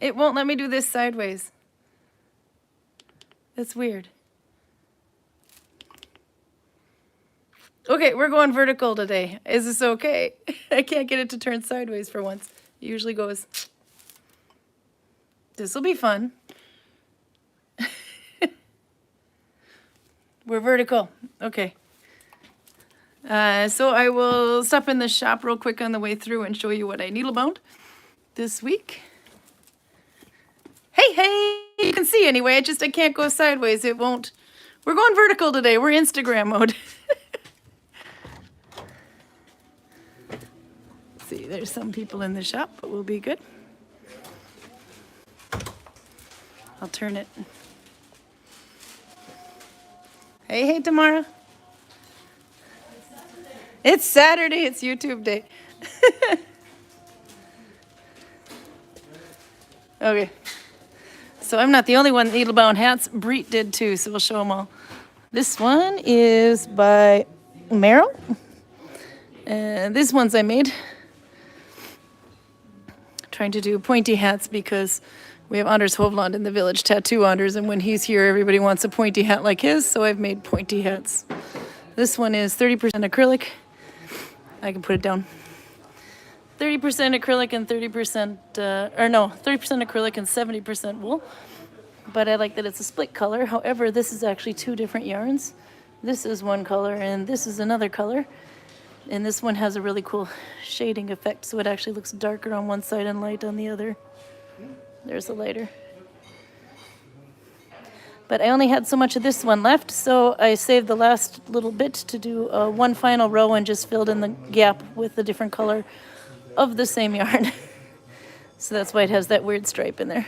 It won't let me do this sideways. That's weird. Okay, we're going vertical today. Is this okay? I can't get it to turn sideways for once. It usually goes. This will be fun. We're vertical. Okay. So I will stop in the shop real quick on the way through and show you what I needle bound this week. Hey, you can see anyway. I can't go sideways. It won't. We're going vertical today. We're Instagram mode. See, there's some people in the shop, but we'll be good. I'll turn it. Hey, Tamara. It's Saturday. It's YouTube day. Okay. So I'm not the only one that needle bound hats. Breet did too, so we'll show them all. This one is by Meryl. And this one's I made. Trying to do pointy hats because we have Anders Hovland in the village, Tattoo Anders, and when he's here, everybody wants a pointy hat like his, so I've made pointy hats. This one is 30% acrylic. I can put it down. 30% acrylic and 30%, 30% acrylic and 70% wool. But I like that it's a split color. However, this is actually two different yarns. This is one color and this is another color. And this one has a really cool shading effect, so it actually looks darker on one side and light on the other. There's the lighter. But I only had so much of this one left, so I saved the last little bit to do one final row and just filled in the gap with a different color of the same yarn. So that's why it has that weird stripe in there.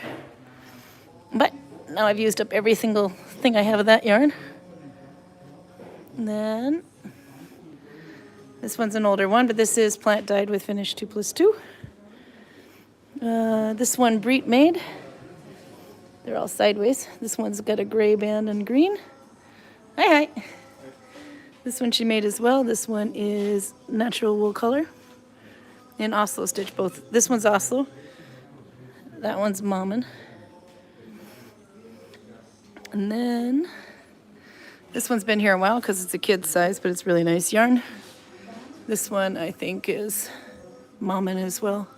But now I've used up every single thing I have of that yarn. And then this one's an older one, but this is plant dyed with finish 2+2. This one Breet made. They're all sideways. This one's got a gray band and green. Hi. This one she made as well. This one is natural wool color in Oslo stitch. Both. This one's Oslo. That one's Mammen. And then this one's been here a while because it's a kid's size, but it's really nice yarn. This one I think is Mammen as well.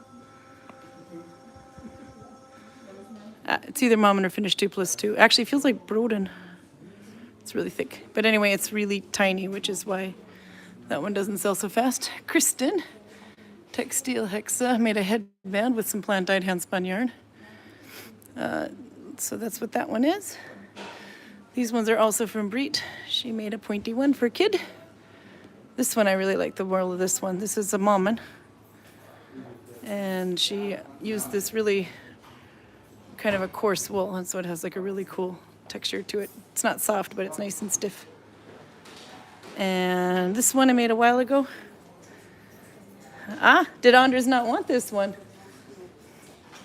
It's either Mammen or Finish 2+2. Actually, it feels like Broden. It's really thick. But anyway, it's really tiny, which is why that one doesn't sell so fast. Kristen, Textile Hexa, made a headband with some plant-dyed hand-spun yarn. So that's what that one is. These ones are also from Breet. She made a pointy one for a kid. This one, I really like the whirl of this one. This is a Mammen. And she used this really kind of a coarse wool, and so it has like a really cool texture to it. It's not soft, but it's nice and stiff. And this one I made a while ago. Did Anders not want this one?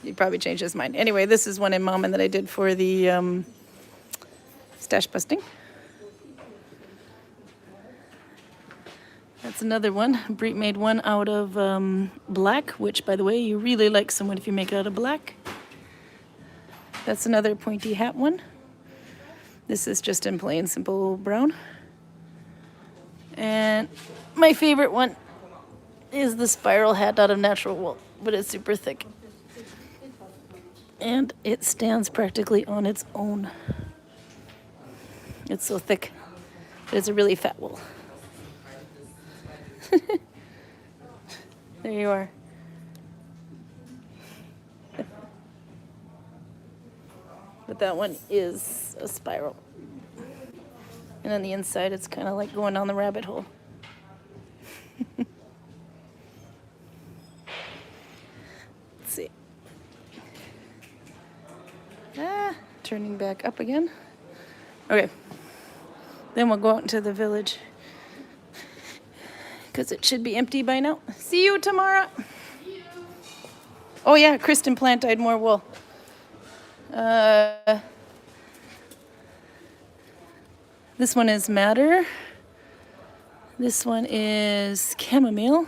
He probably changed his mind. Anyway, this is one in Mammen that I did for the stash busting. That's another one. Breet made one out of black, which, by the way, you really like someone if you make it out of black. That's another pointy hat one. This is just in plain simple brown. And my favorite one is the spiral hat out of natural wool, but it's super thick. And it stands practically on its own. It's so thick, but it's a really fat wool. There you are. But that one is a spiral. And on the inside, it's kind of like going down the rabbit hole. Let's see. Turning back up again. Okay. Then we'll go out into the village, because it should be empty by now. See you tomorrow. Oh yeah, Kristen plant dyed more wool. This one is madder. This one is chamomile.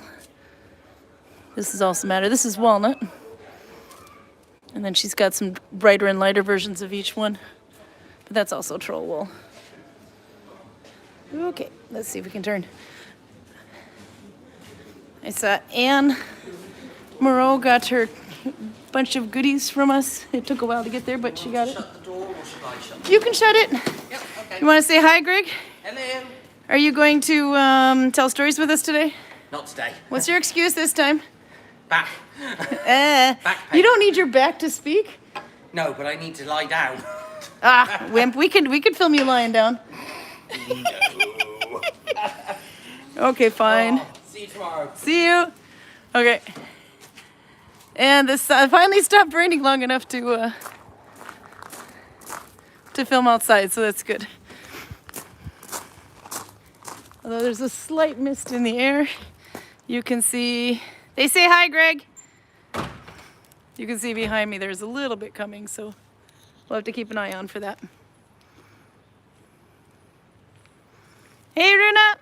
This is also madder. This is walnut. And then she's got some brighter and lighter versions of each one. But that's also troll wool. Okay, let's see if we can turn. I saw Anne Moreau got her bunch of goodies from us. It took a while to get there, but she got it. Shut the door or should I shut You can shut it. Yep, okay. You want to say hi, Greg? Hello. Are you going to tell stories with us today? Not today. What's your excuse this time? Back. Back pain. You don't need your back to speak. No, but I need to lie down. Ah, wimp. We could film you lying down. No. Okay, fine. Oh, see you tomorrow. See you. Okay. And this finally stopped raining long enough to film outside, so that's good. Although there's a slight mist in the air, you can see. They say hi, Greg. You can see behind me there's a little bit coming, so we'll have to keep an eye on for that. Hey, Runa.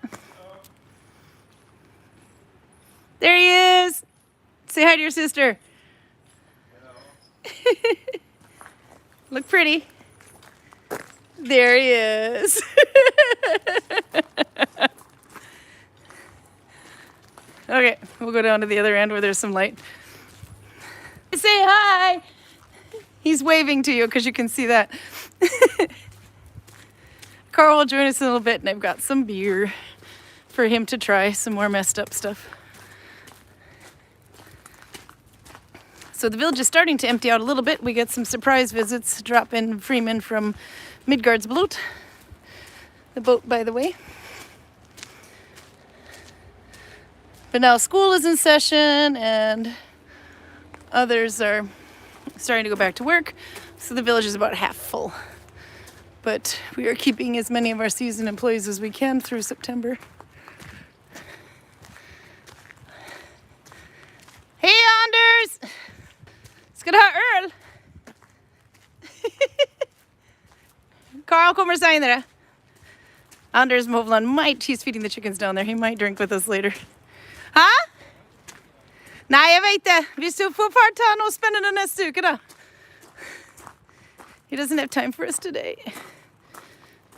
There he is. Say hi to your sister. Hello. Look pretty. There he is. Okay, we'll go down to the other end where there's some light. Say hi. He's waving to you because you can see that. Karl will join us in a little bit, and I've got some beer for him to try, some more messed up stuff. So the village is starting to empty out a little bit. We get some surprise visits. Drop in Freeman from Midgardsblot. The boat, by the way. But now school is in session and others are starting to go back to work. So the village is about half full. But we are keeping as many of our season employees as we can through September. Hey, Anders! Ska du ha öl? Karl kommer senare. Anders Movland he's feeding the chickens down there. He might drink with us later. Huh? Nej, jag vet inte. Vi får bara ta något spännande nästa vecka då. He doesn't have time for us today.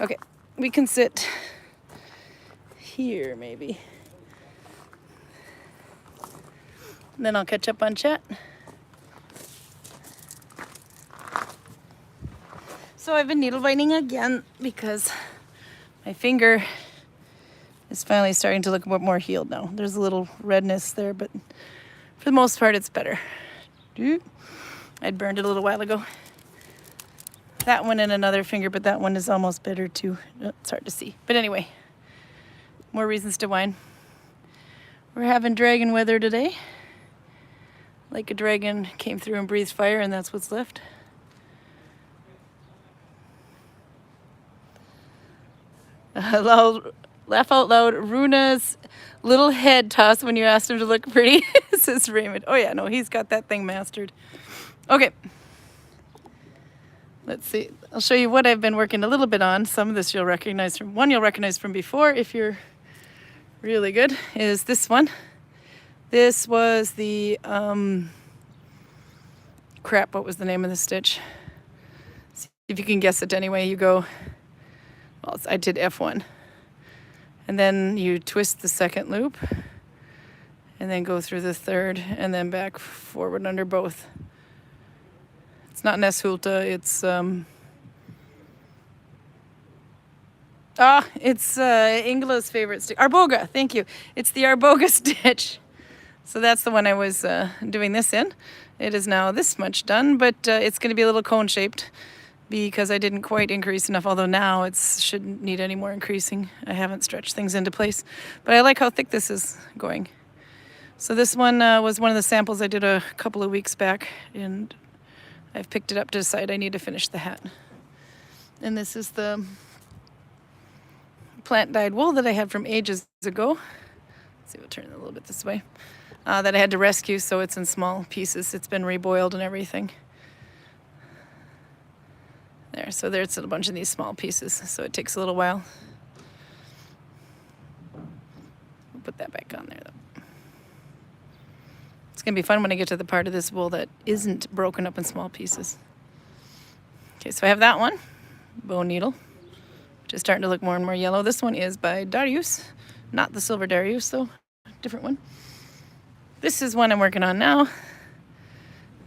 Okay, we can sit here maybe. And then I'll catch up on chat. So I've been needle binding again because my finger is finally starting to look a bit more healed now. There's a little redness there, but for the most part it's better. I'd burned it a little while ago. That one and another finger, but that one is almost better too. It's hard to see. But anyway, more reasons to whine. We're having dragon weather today. Like a dragon came through and breathed fire, and that's what's left. Laugh out loud. Runa's little head toss when you asked him to look pretty, says Raymond. Oh yeah, no, he's got that thing mastered. Okay. Let's see. I'll show you what I've been working a little bit on. Some of this you'll recognize from one you'll recognize from before if you're really good. Is this one. This was the crap. What was the name of the stitch? See if you can guess it anyway. You go. Well, I did F1, and then you twist the second loop, and then go through the third, and then back forward under both. It's not Neshulta, it's it's Ingela's favorite stitch. Arboga, thank you. It's the Arboga stitch. So that's the one I was doing this in. It is now this much done, but it's going to be a little cone shaped because I didn't quite increase enough, although now it shouldn't need any more increasing. I haven't stretched things into place, but I like how thick this is going. So this one was one of the samples I did a couple of weeks back, and I've picked it up to decide I need to finish the hat. And this is the plant-dyed wool that I had from ages ago. Let's see, we'll turn it a little bit this way. That I had to rescue, so it's in small pieces. It's been reboiled and everything. There, so there's a bunch of these small pieces, so it takes a little while. We'll put that back on there, though. going to be fun when I get to the part of this wool that isn't broken up in small pieces. Okay, so I have that one, bone needle, which is starting to look more and more yellow. This one is by Darius, not the silver Darius, though, different one. This is one I'm working on now.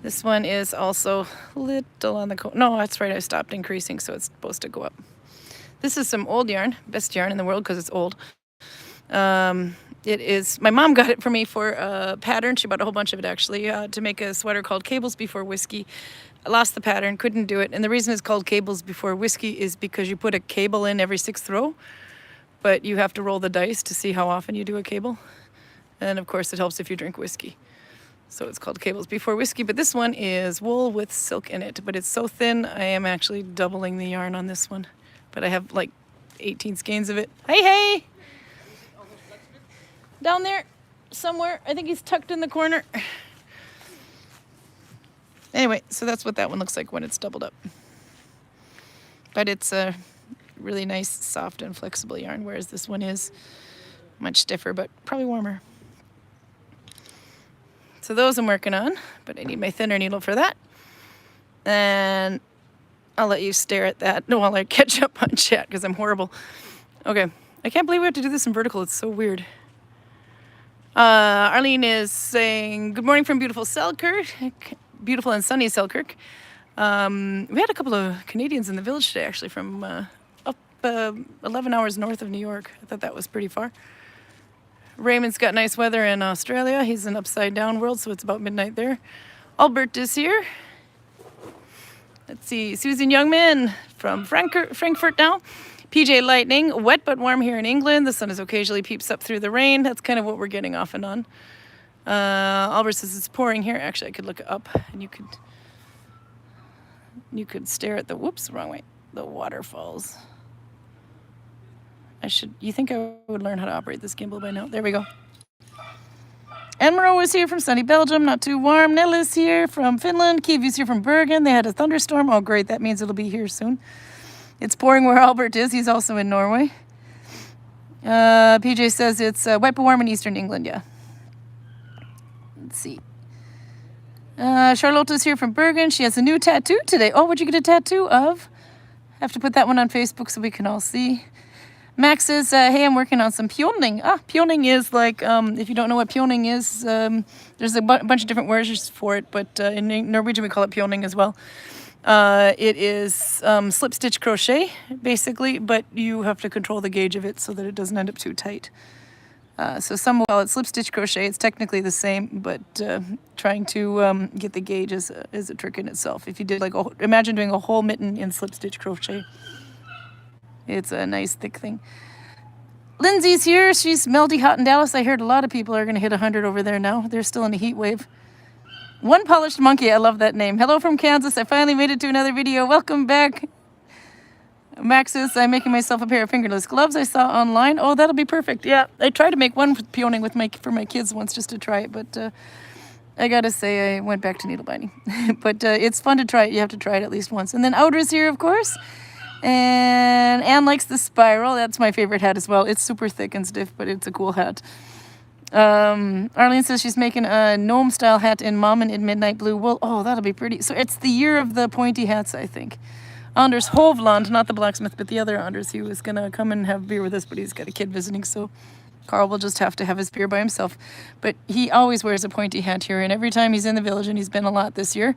This one is also little on the no, that's right, I stopped increasing, so it's supposed to go up. This is some old yarn, best yarn in the world because it's old. It is, my mom got it for me for a pattern. She bought a whole bunch of it actually to make a sweater called Cables Before Whiskey. I lost the pattern, couldn't do it. And the reason it's called Cables Before Whiskey is because you put a cable in every 6th row, but you have to roll the dice to see how often you do a cable. And of course it helps if you drink whiskey. So it's called Cables Before Whiskey, but this one is wool with silk in it, but it's so thin I am actually doubling the yarn on this one. But I have like 18 skeins of it. Hey, hey! Down there somewhere. I think he's tucked in the corner. Anyway, so that's what that one looks like when it's doubled up. But it's a really nice, soft, and flexible yarn, whereas this one is much stiffer, but probably warmer. So those I'm working on, but I need my thinner needle for that. And I'll let you stare at that while I catch up on chat, because I'm horrible. Okay, I can't believe we have to do this in vertical. It's so weird. Arlene is saying, good morning from beautiful Selkirk, beautiful and sunny Selkirk. We had a couple of Canadians in the village today, actually, from up 11 hours north of New York. I thought that was pretty far. Raymond's got nice weather in Australia. He's in upside down world, so it's about midnight there. Albert is here. Let's see, Susan Youngman from Frankfurt now. PJ Lightning, wet but warm here in England. The sun is occasionally peeps up through the rain. That's kind of what we're getting off and on. Albert says it's pouring here. Actually, I could look up and you could stare at the, whoops, wrong way, the waterfalls. You think I would learn how to operate this gimbal by now? There we go. Enmaro is here from sunny Belgium, not too warm. Nell is here from Finland. Kivi's here from Bergen. They had a thunderstorm. Oh, great. That means it'll be here soon. It's pouring where Albert is. He's also in Norway. PJ says it's wet but warm in eastern England, yeah. Let's see. Charlotte's here from Bergen. She has a new tattoo today. Oh, what'd you get a tattoo of? Have to put that one on Facebook so we can all see. Max says, hey, I'm working on some pioning. Pioning is like, if you don't know what pioning is, there's a bunch of different words for it, but in Norwegian we call it pioning as well. It is slip stitch crochet, basically, but you have to control the gauge of it so that it doesn't end up too tight. So some will call it slip stitch crochet. It's technically the same, but trying to get the gauge is a trick in itself. If you did imagine doing a whole mitten in slip stitch crochet. It's a nice thick thing. Lindsay's here. She's melty hot in Dallas. I heard a lot of people are going to hit 100 over there now. They're still in a heat wave. One Polished Monkey. I love that name. Hello from Kansas. I finally made it to another video. Welcome back. Max says, I'm making myself a pair of fingerless gloves I saw online. Oh, that'll be perfect. Yeah, I tried to make one with peoning for my kids once just to try it, but I gotta say I went back to needle binding. But it's fun to try it. You have to try it at least once. And then Oudra's here, of course. And Anne likes the spiral. That's my favorite hat as well. It's super thick and stiff, but it's a cool hat. Arlene says she's making a gnome-style hat in Mommen in midnight blue wool. Oh, that'll be pretty. So it's the year of the pointy hats, I think. Anders Hovland, not the blacksmith, but the other Anders. He was going to come and have beer with us, but he's got a kid visiting, so Karl will just have to have his beer by himself. But he always wears a pointy hat here, and every time he's in the village, and he's been a lot this year,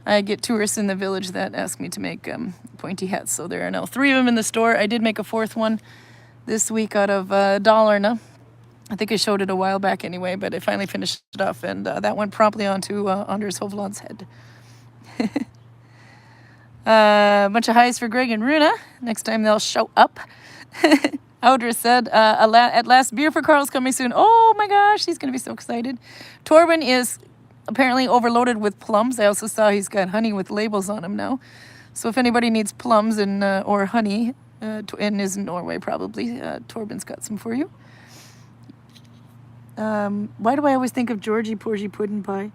I get tourists in the village that ask me to make pointy hats. So there are now 3 of them in the store. I did make a 4th one this week out of Dalarna. I think I showed it a while back anyway, but I finally finished it off, and that went promptly onto Anders Hovland's head. A bunch of highs for Greg and Runa. Next time they'll show up. Audra said, at last, beer for Karl's coming soon. Oh my gosh, he's going to be so excited. Torben is apparently overloaded with plums. I also saw he's got honey with labels on him now. So if anybody needs plums and or honey, and is in Norway probably, Torben's got some for you. Why do I always think of Georgie Porgy Puddin' Pie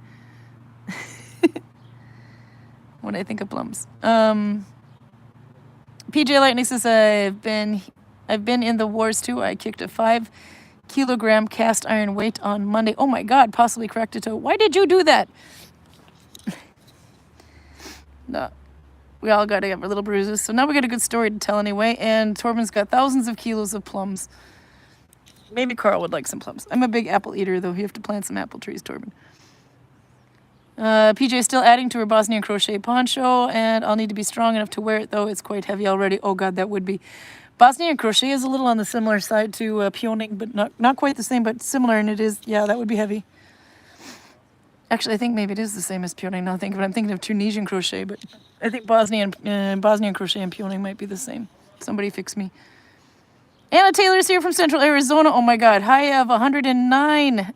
when I think of plums? PJ Lightning says, I've been in the wars too. I kicked a 5 kilogram cast iron weight on Monday. Oh my God, possibly corrected to. Why did you do that? No, we all got to have our little bruises. So now we got a good story to tell anyway. And Torben's got thousands of kilos of plums. Maybe Karl would like some plums. I'm a big apple eater, though. You have to plant some apple trees, Torben. PJ is still adding to her Bosnian crochet poncho, and I'll need to be strong enough to wear it, though. It's quite heavy already. Oh, God, that would be. Bosnian crochet is a little on the similar side to peoning, but not quite the same, but similar, and it is, yeah, that would be heavy. Actually, I think maybe it is the same as peoning. Now I think of it. I'm thinking of Tunisian crochet, but I think Bosnian crochet and peoning might be the same. Somebody fix me. Anna Taylor's here from Central Arizona. Oh my God, high of 109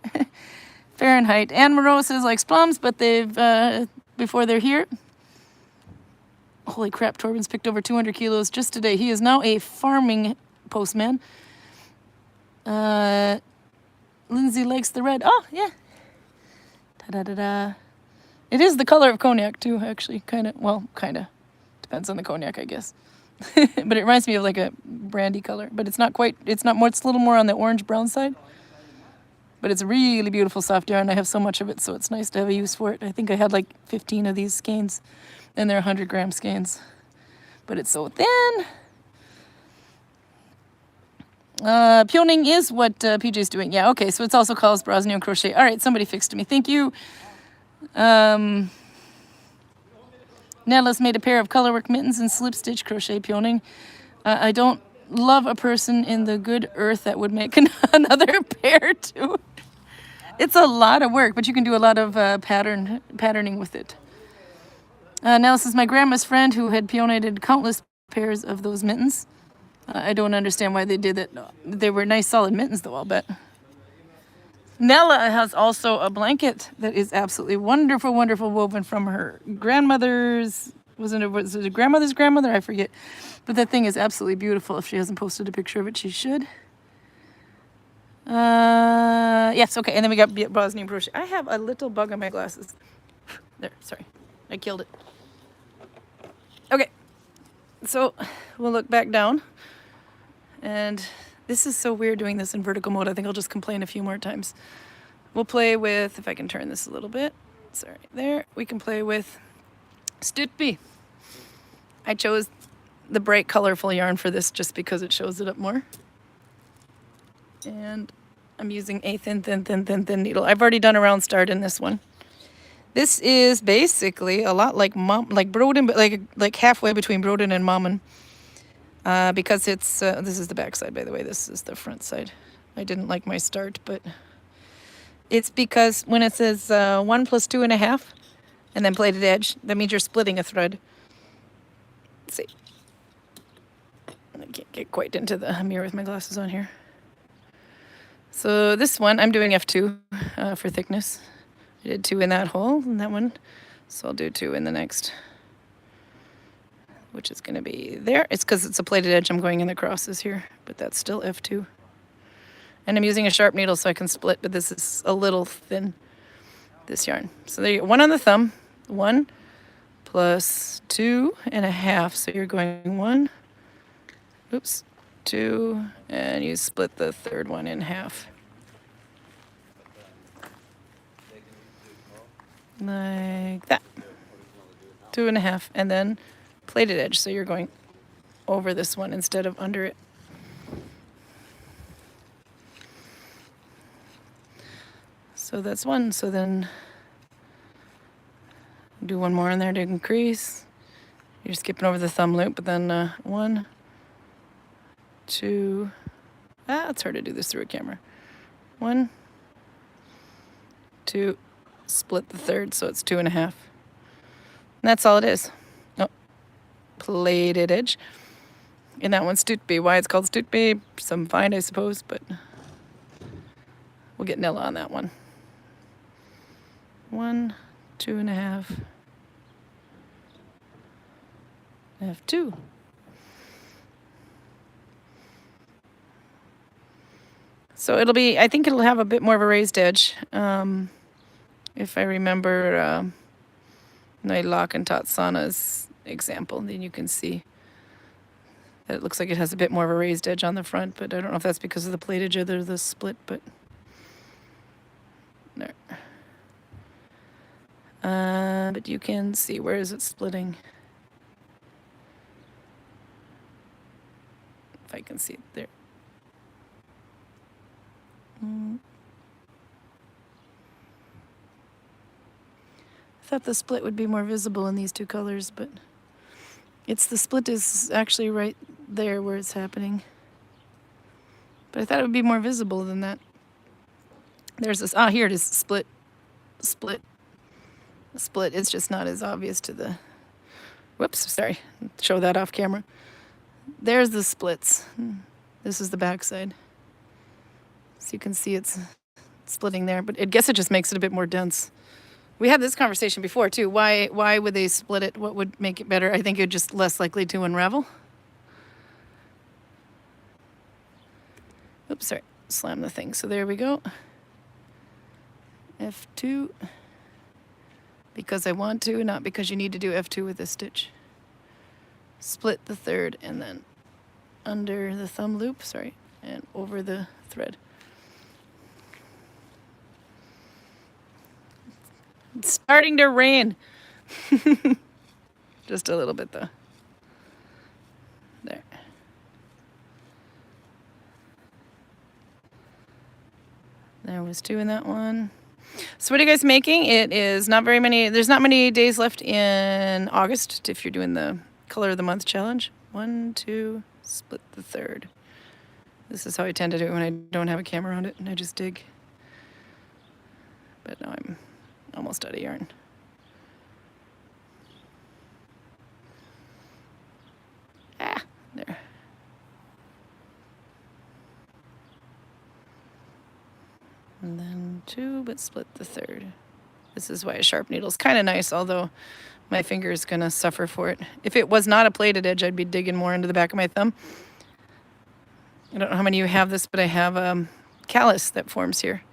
Fahrenheit. Ann Moreau says likes plums, but they've before they're here. Holy crap! Torben's picked over 200 kilos just today. He is now a farming postman. Lindsay likes the red. Oh yeah. Da-da-da-da. It is the color of cognac too, actually. Kind of. Depends on the cognac, I guess. But it reminds me of like a brandy color. But it's not more, it's a little more on the orange-brown side. But it's really beautiful soft yarn. I have so much of it, so it's nice to have a use for it. I think I had like 15 of these skeins, and they're 100-gram skeins. But it's so thin. Peoning is what PJ's doing. Yeah, okay, so it's also called Bosnian crochet. All right, somebody fixed me. Thank you. Nella's made a pair of colorwork mittens and slip stitch crochet peoning. I don't love a person in the good earth that would make another pair too. It's a lot of work, but you can do a lot of patterning with it. Nella says, my grandma's friend who had peonated countless pairs of those mittens. I don't understand why they did it. They were nice solid mittens though, I'll bet. Nella has also a blanket that is absolutely wonderful, wonderful, woven from her grandmother's, was it grandmother's grandmother? I forget. But that thing is absolutely beautiful. If she hasn't posted a picture of it, she should. Yes, okay, and then we got Bosnian crochet. I have a little bug on my glasses. There, sorry, I killed it. Okay, so we'll look back down. And this is so weird doing this in vertical mode. I think I'll just complain a few more times. We'll play with, if I can turn this a little bit. Sorry, there. We can play with Stutby. I chose the bright, colorful yarn for this just because it shows it up more. And I'm using a thin needle. I've already done a round start in this one. This is basically a lot like Broden, but like halfway between Broden and Mommen. Because it's, this is the back side, by the way, this is the front side. I didn't like my start, but it's because when it says 1 plus 2.5 and then plaited edge, that means you're splitting a thread. Let's see. I can't get quite into the mirror with my glasses on here. So this one, I'm doing F2 for thickness. I did 2 in that hole, and that one, so I'll do 2 in the next, which is going to be there. It's because it's a plaited edge. I'm going in the crosses here, but that's still F2. And I'm using a sharp needle so I can split, but this is a little thin, this yarn. So there you go. 1 on the thumb, 1 plus 2.5. So you're going 1, oops, 2, and you split the third one in half. Like that. 2.5, and then plaited edge, so you're going over this one instead of under it. So that's 1. So then do 1 more in there to increase. You're skipping over the thumb loop, but then 1, 2. It's hard to do this through a camera. 1, 2, split the third, so it's 2.5. And that's all it is. Plaited edge. And that one's Stutby. Why it's called Stutby, some find, I suppose, but we'll get Nella on that one. 1, 2.5, F2. So it'll be, I think it'll have a bit more of a raised edge. If I remember Nylock and Tatsana's example, then you can see It looks like it has a bit more of a raised edge on the front, but I don't know if that's because of the plaited edge or the split, but there. But you can see, where is it splitting? If I can see it there. I thought the split would be more visible in these two colors, but it's the split is actually right there where it's happening. But I thought it would be more visible than that. There's this, here it is, split. Split, it's just not as obvious to the, whoops, sorry, show that off camera. There's the splits. This is the back side. So you can see it's splitting there, but I guess it just makes it a bit more dense. We had this conversation before too. Why would they split it? What would make it better? I think it's just less likely to unravel. Oops, sorry, slam the thing. So there we go. F2. Because I want to, not because you need to do F2 with this stitch. Split the third and then under the thumb loop, sorry, and over the thread. It's starting to rain. Just a little bit though. There. There was 2 in that one. So what are you guys making? It is not very many, there's not many days left in August if you're doing the color of the month challenge. 1, 2, split the third. This is how I tend to do it when I don't have a camera on it and I just dig. But now I'm almost out of yarn. There. And then 2, but split the third. This is why a sharp needle is kind of nice, although my finger is going to suffer for it. If it was not a plaited edge, I'd be digging more into the back of my thumb. I don't know how many of you have this, but I have a callus that forms here.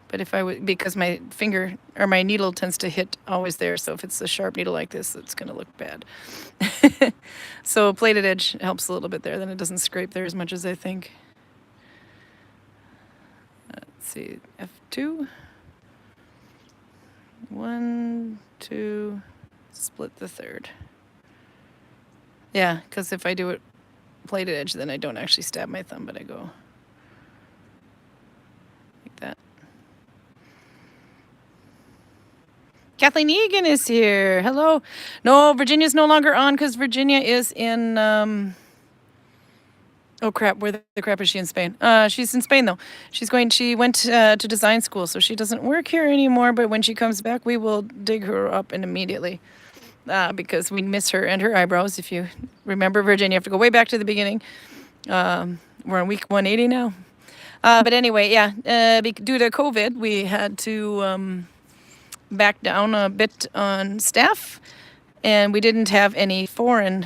But if I would, because my finger or my needle tends to hit always there, so if it's a sharp needle like this, it's going to look bad. So a plaited edge helps a little bit there, then it doesn't scrape there as much as I think. Let's see, F2. 1, 2, split the third. Yeah, because if I do it plaited edge, then I don't actually stab my thumb, but I go like that. Kathleen Egan is here. Hello. No, Virginia's no longer on because Virginia is in, oh crap, where the crap is she in Spain? She's in Spain though. She went to design school, so she doesn't work here anymore, but when she comes back, we will dig her up and immediately. Because we miss her and her eyebrows. If you remember Virginia, you have to go way back to the beginning. We're on week 180 now. But anyway, yeah, due to COVID, we had to back down a bit on staff, and we didn't have any foreign,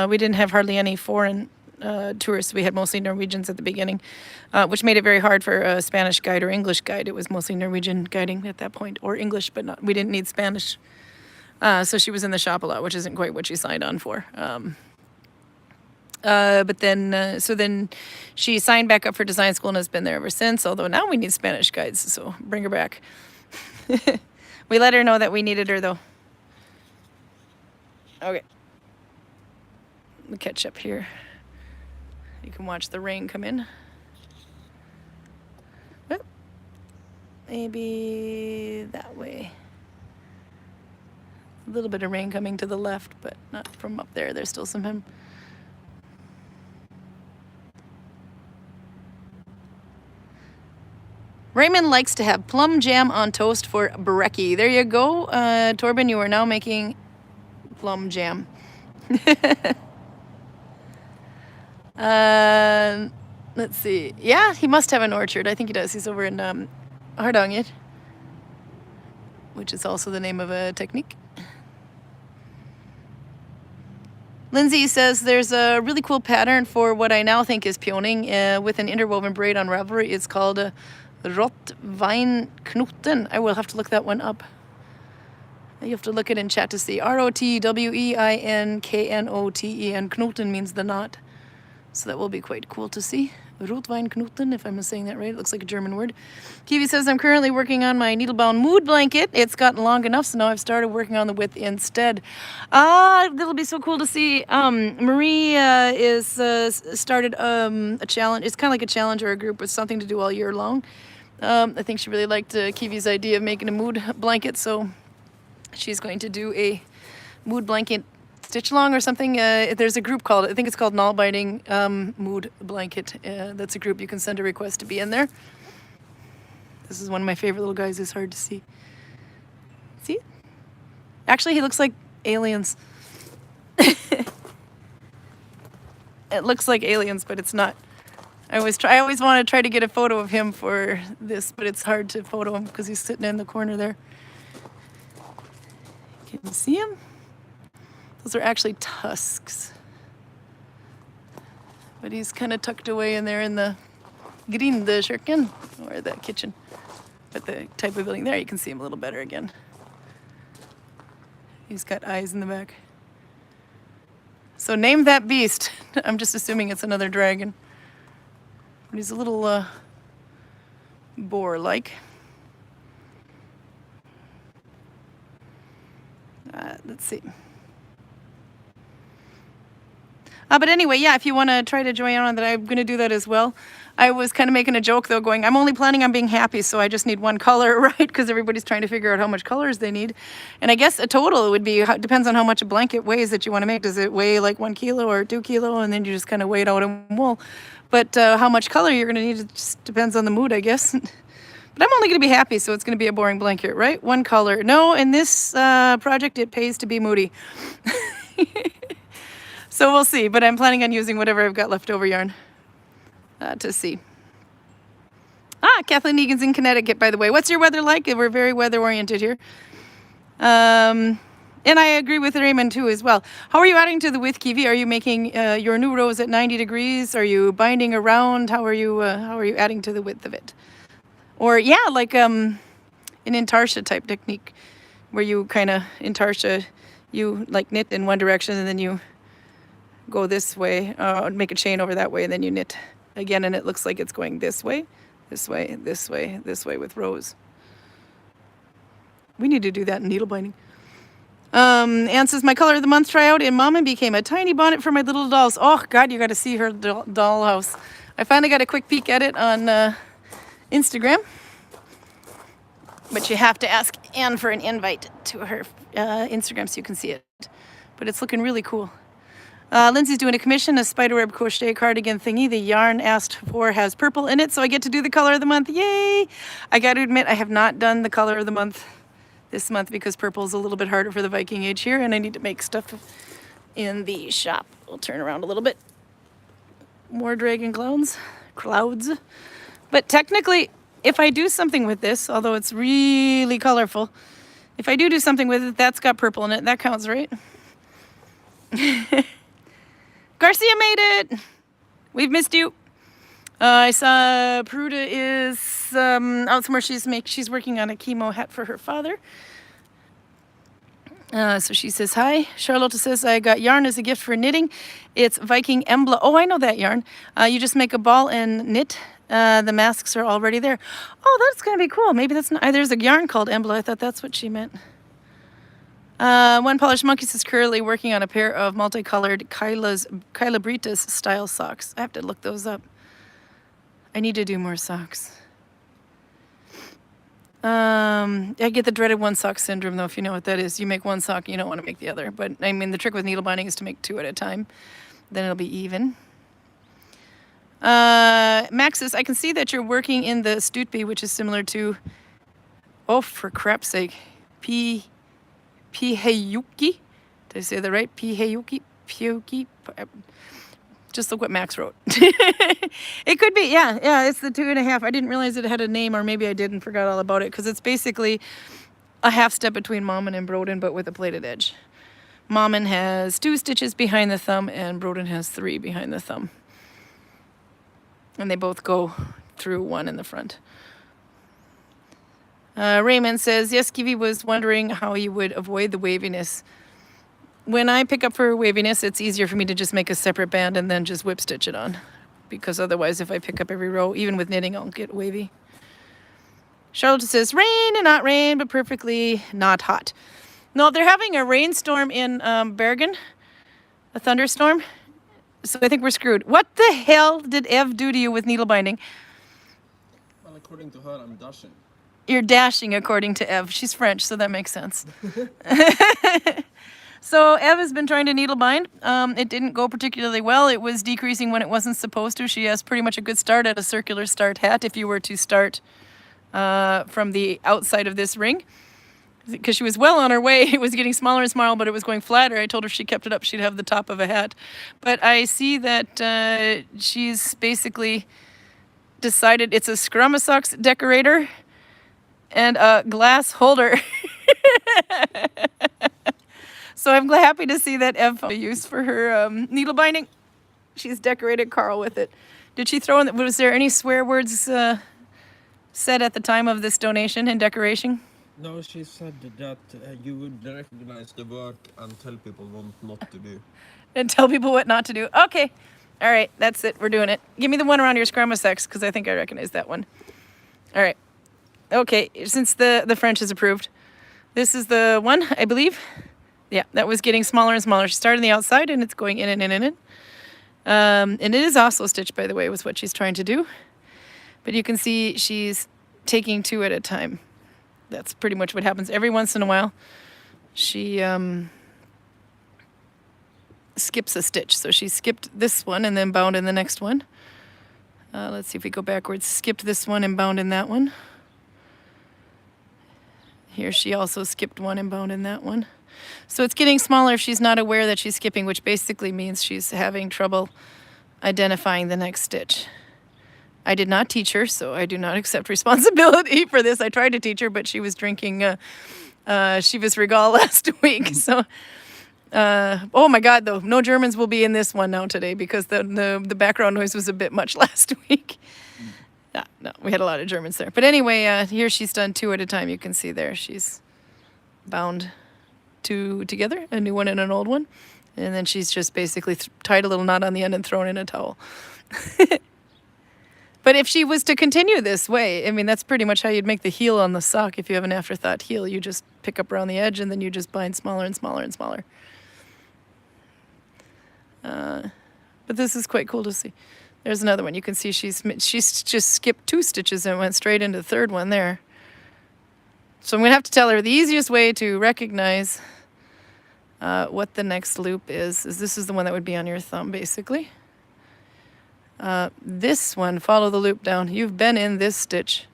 we didn't have hardly any foreign tourists. We had mostly Norwegians at the beginning, which made it very hard for a Spanish guide or English guide. It was mostly Norwegian guiding at that point, or English, but we didn't need Spanish. So she was in the shop a lot, which isn't quite what she signed on for. But then, so then she signed back up for design school and has been there ever since, although now we need Spanish guides, so bring her back. We let her know that we needed her, though. Okay. Let me catch up here. You can watch the rain come in. Well, maybe that way. A little bit of rain coming to the left, but not from up there. There's still some. Raymond likes to have plum jam on toast for brekkie. There you go. Torben, you are now making plum jam. Let's see. Yeah, he must have an orchard. I think he does. He's over in Hardanger, which is also the name of a technique. Lindsay says there's a really cool pattern for what I now think is peoning with an interwoven braid on Ravelry. It's called a Rotweinknoten. I will have to look that one up. You have to look it in chat to see. Rotweinknote, and Knoten means the knot. So that will be quite cool to see. Rotweinknoten, if I'm saying that right. It looks like a German word. Kiwi says, I'm currently working on my needle-bound mood blanket. It's gotten long enough, so now I've started working on the width instead. That'll be so cool to see. Marie is started a challenge. It's kind of like a challenge or a group with something to do all year long. I think she really liked Kiwi's idea of making a mood blanket, so she's going to do a mood blanket stitch along or something. There's a group called, I think it's called Nalbinding Mood Blanket. That's a group you can send a request to be in there. This is one of my favorite little guys. It's hard to see. See? Actually, he looks like aliens. It looks like aliens, but it's not. I always want to try to get a photo of him for this, but it's hard to photo him because he's sitting in the corner there. Can you see him? Those are actually tusks. But he's kind of tucked away in there in the grindkjøkken, or the kitchen. But the type of building there, you can see him a little better again. He's got eyes in the back. So name that beast. I'm just assuming it's another dragon. But he's a little boar-like. Let's see. But anyway, yeah, if you want to try to join on that, I'm going to do that as well. I was kind of making a joke, though, going, I'm only planning on being happy, so I just need one color, right? Because everybody's trying to figure out how much colors they need. And I guess a total would be, depends on how much a blanket weighs that you want to make. Does it weigh like 1 kilo or 2 kilo? And then you just kind of weigh it out in wool. But how much color you're going to need, it just depends on the mood, I guess. But I'm only going to be happy, so it's going to be a boring blanket, right? One color. No, in this project, it pays to be moody. So we'll see, but I'm planning on using whatever I've got leftover yarn to see. Kathleen Egan's in Connecticut, by the way. What's your weather like? We're very weather-oriented here. And I agree with Raymond, too, as well. How are you adding to the width, Kiwi? Are you making your new rows at 90 degrees? Are you binding around? How are you adding to the width of it? Or, yeah, like an intarsha type technique, where you kind of, intarsha, you like knit in one direction and then you go this way, make a chain over that way, and then you knit again, and it looks like it's going this way, this way, this way, this way with rows. We need to do that in needle binding. Anne says, my color of the month tryout in Mama became a tiny bonnet for my little dolls. Oh, God, you got to see her dollhouse. I finally got a quick peek at it on Instagram. But you have to ask Anne for an invite to her Instagram so you can see it. But it's looking really cool. Lindsay's doing a commission, a spiderweb crochet cardigan thingy. The yarn asked for has purple in it, so I get to do the color of the month. Yay! I got to admit, I have not done the color of the month this month because purple is a little bit harder for the Viking age here, and I need to make stuff in the shop. We'll turn around a little bit. More dragon clouds. But technically, if I do something with this, although it's really colorful, if I do something with it, that's got purple in it. That counts, right? Garcia made it! We've missed you. I saw Peruda is out somewhere. She's working on a chemo hat for her father. So she says hi. Charlotte says, I got yarn as a gift for knitting. It's Viking Embla. Oh, I know that yarn. You just make a ball and knit. The masks are already there. Oh, that's going to be cool. Maybe that's not... there's a yarn called Embla. I thought that's what she meant. One Polished Monkeys is currently working on a pair of multicolored Kyla Britas style socks. I have to look those up. I need to do more socks. I get the dreaded one sock syndrome, though, if you know what that is. You make one sock, you don't want to make the other. But, I mean, the trick with needle binding is to make 2 at a time. Then it'll be even. Max says, I can see that you're working in the Stutby, which is similar to, oh, for crap's sake, Piheyuki? Did I say that right? Piheyuki? Just look what Max wrote. It could be, yeah, it's the 2.5. I didn't realize it had a name, or maybe I did and forgot all about it, because it's basically a half step between Mommen and Broden, but with a plaited edge. Mommen has 2 stitches behind the thumb, and Broden has 3 behind the thumb. And they both go through 1 in the front. Raymond says, yes, Kiwi was wondering how you would avoid the waviness. when I pick up for waviness, it's easier for me to just make a separate band and then just whip stitch it on. Because otherwise, if I pick up every row, even with knitting, I'll get wavy. Charlotte says, rain and not rain, but perfectly not hot. No, they're having a rainstorm in Bergen, a thunderstorm. So I think we're screwed. What the hell did Ev do to you with needle binding? Well, according to her, I'm dashing. You're dashing, according to Ev. She's French, so that makes sense. So Ev has been trying to needle bind. It didn't go particularly well. It was decreasing when it wasn't supposed to. She has pretty much a good start at a circular start hat if you were to start from the outside of this ring. Because she was well on her way. It was getting smaller and smaller, but it was going flatter. I told her if she kept it up, she'd have the top of a hat. But I see that she's basically decided it's a Scrumasocks decorator and a glass holder. So I'm happy to see that Ev found a use for her needle binding. She's decorated Karl with it. Did she throw in, was there any swear words said at the time of this donation and decoration? No, she said that you would recognize the work and tell people what not to do. And tell people what not to do. Okay. All right. That's it. We're doing it. Give me the one around your Scrumasocks because I think I recognize that one. All right. Okay. Since the French is approved. This is the one, I believe. Yeah, that was getting smaller and smaller. She started on the outside and it's going in and in and in. And it is also stitched, by the way, was what she's trying to do. But you can see she's taking two at a time. That's pretty much what happens. Every once in a while, she skips a stitch. So she skipped this one and then bound in the next one. Let's see if we go backwards. Skipped this one and bound in that one. Here she also skipped one and bound in that one. So it's getting smaller if she's not aware that she's skipping, which basically means she's having trouble identifying the next stitch. I did not teach her, so I do not accept responsibility for this. I tried to teach her, but she was drinking Chivas Regal last week. So, oh my God, though, no Germans will be in this one now today because the background noise was a bit much last week. No, we had a lot of Germans there. But anyway, here she's done two at a time. You can see there she's bound two together, a new one and an old one. And then she's just basically tied a little knot on the end and thrown in a towel. But if she was to continue this way, I mean, that's pretty much how you'd make the heel on the sock. If you have an afterthought heel, you just pick up around the edge and then you just bind smaller and smaller and smaller. But this is quite cool to see. There's another one. You can see she's just skipped two stitches and went straight into the third one there. So I'm going to have to tell her the easiest way to recognize what the next loop is this is the one that would be on your thumb, basically. This one, follow the loop down. You've been in this stitch,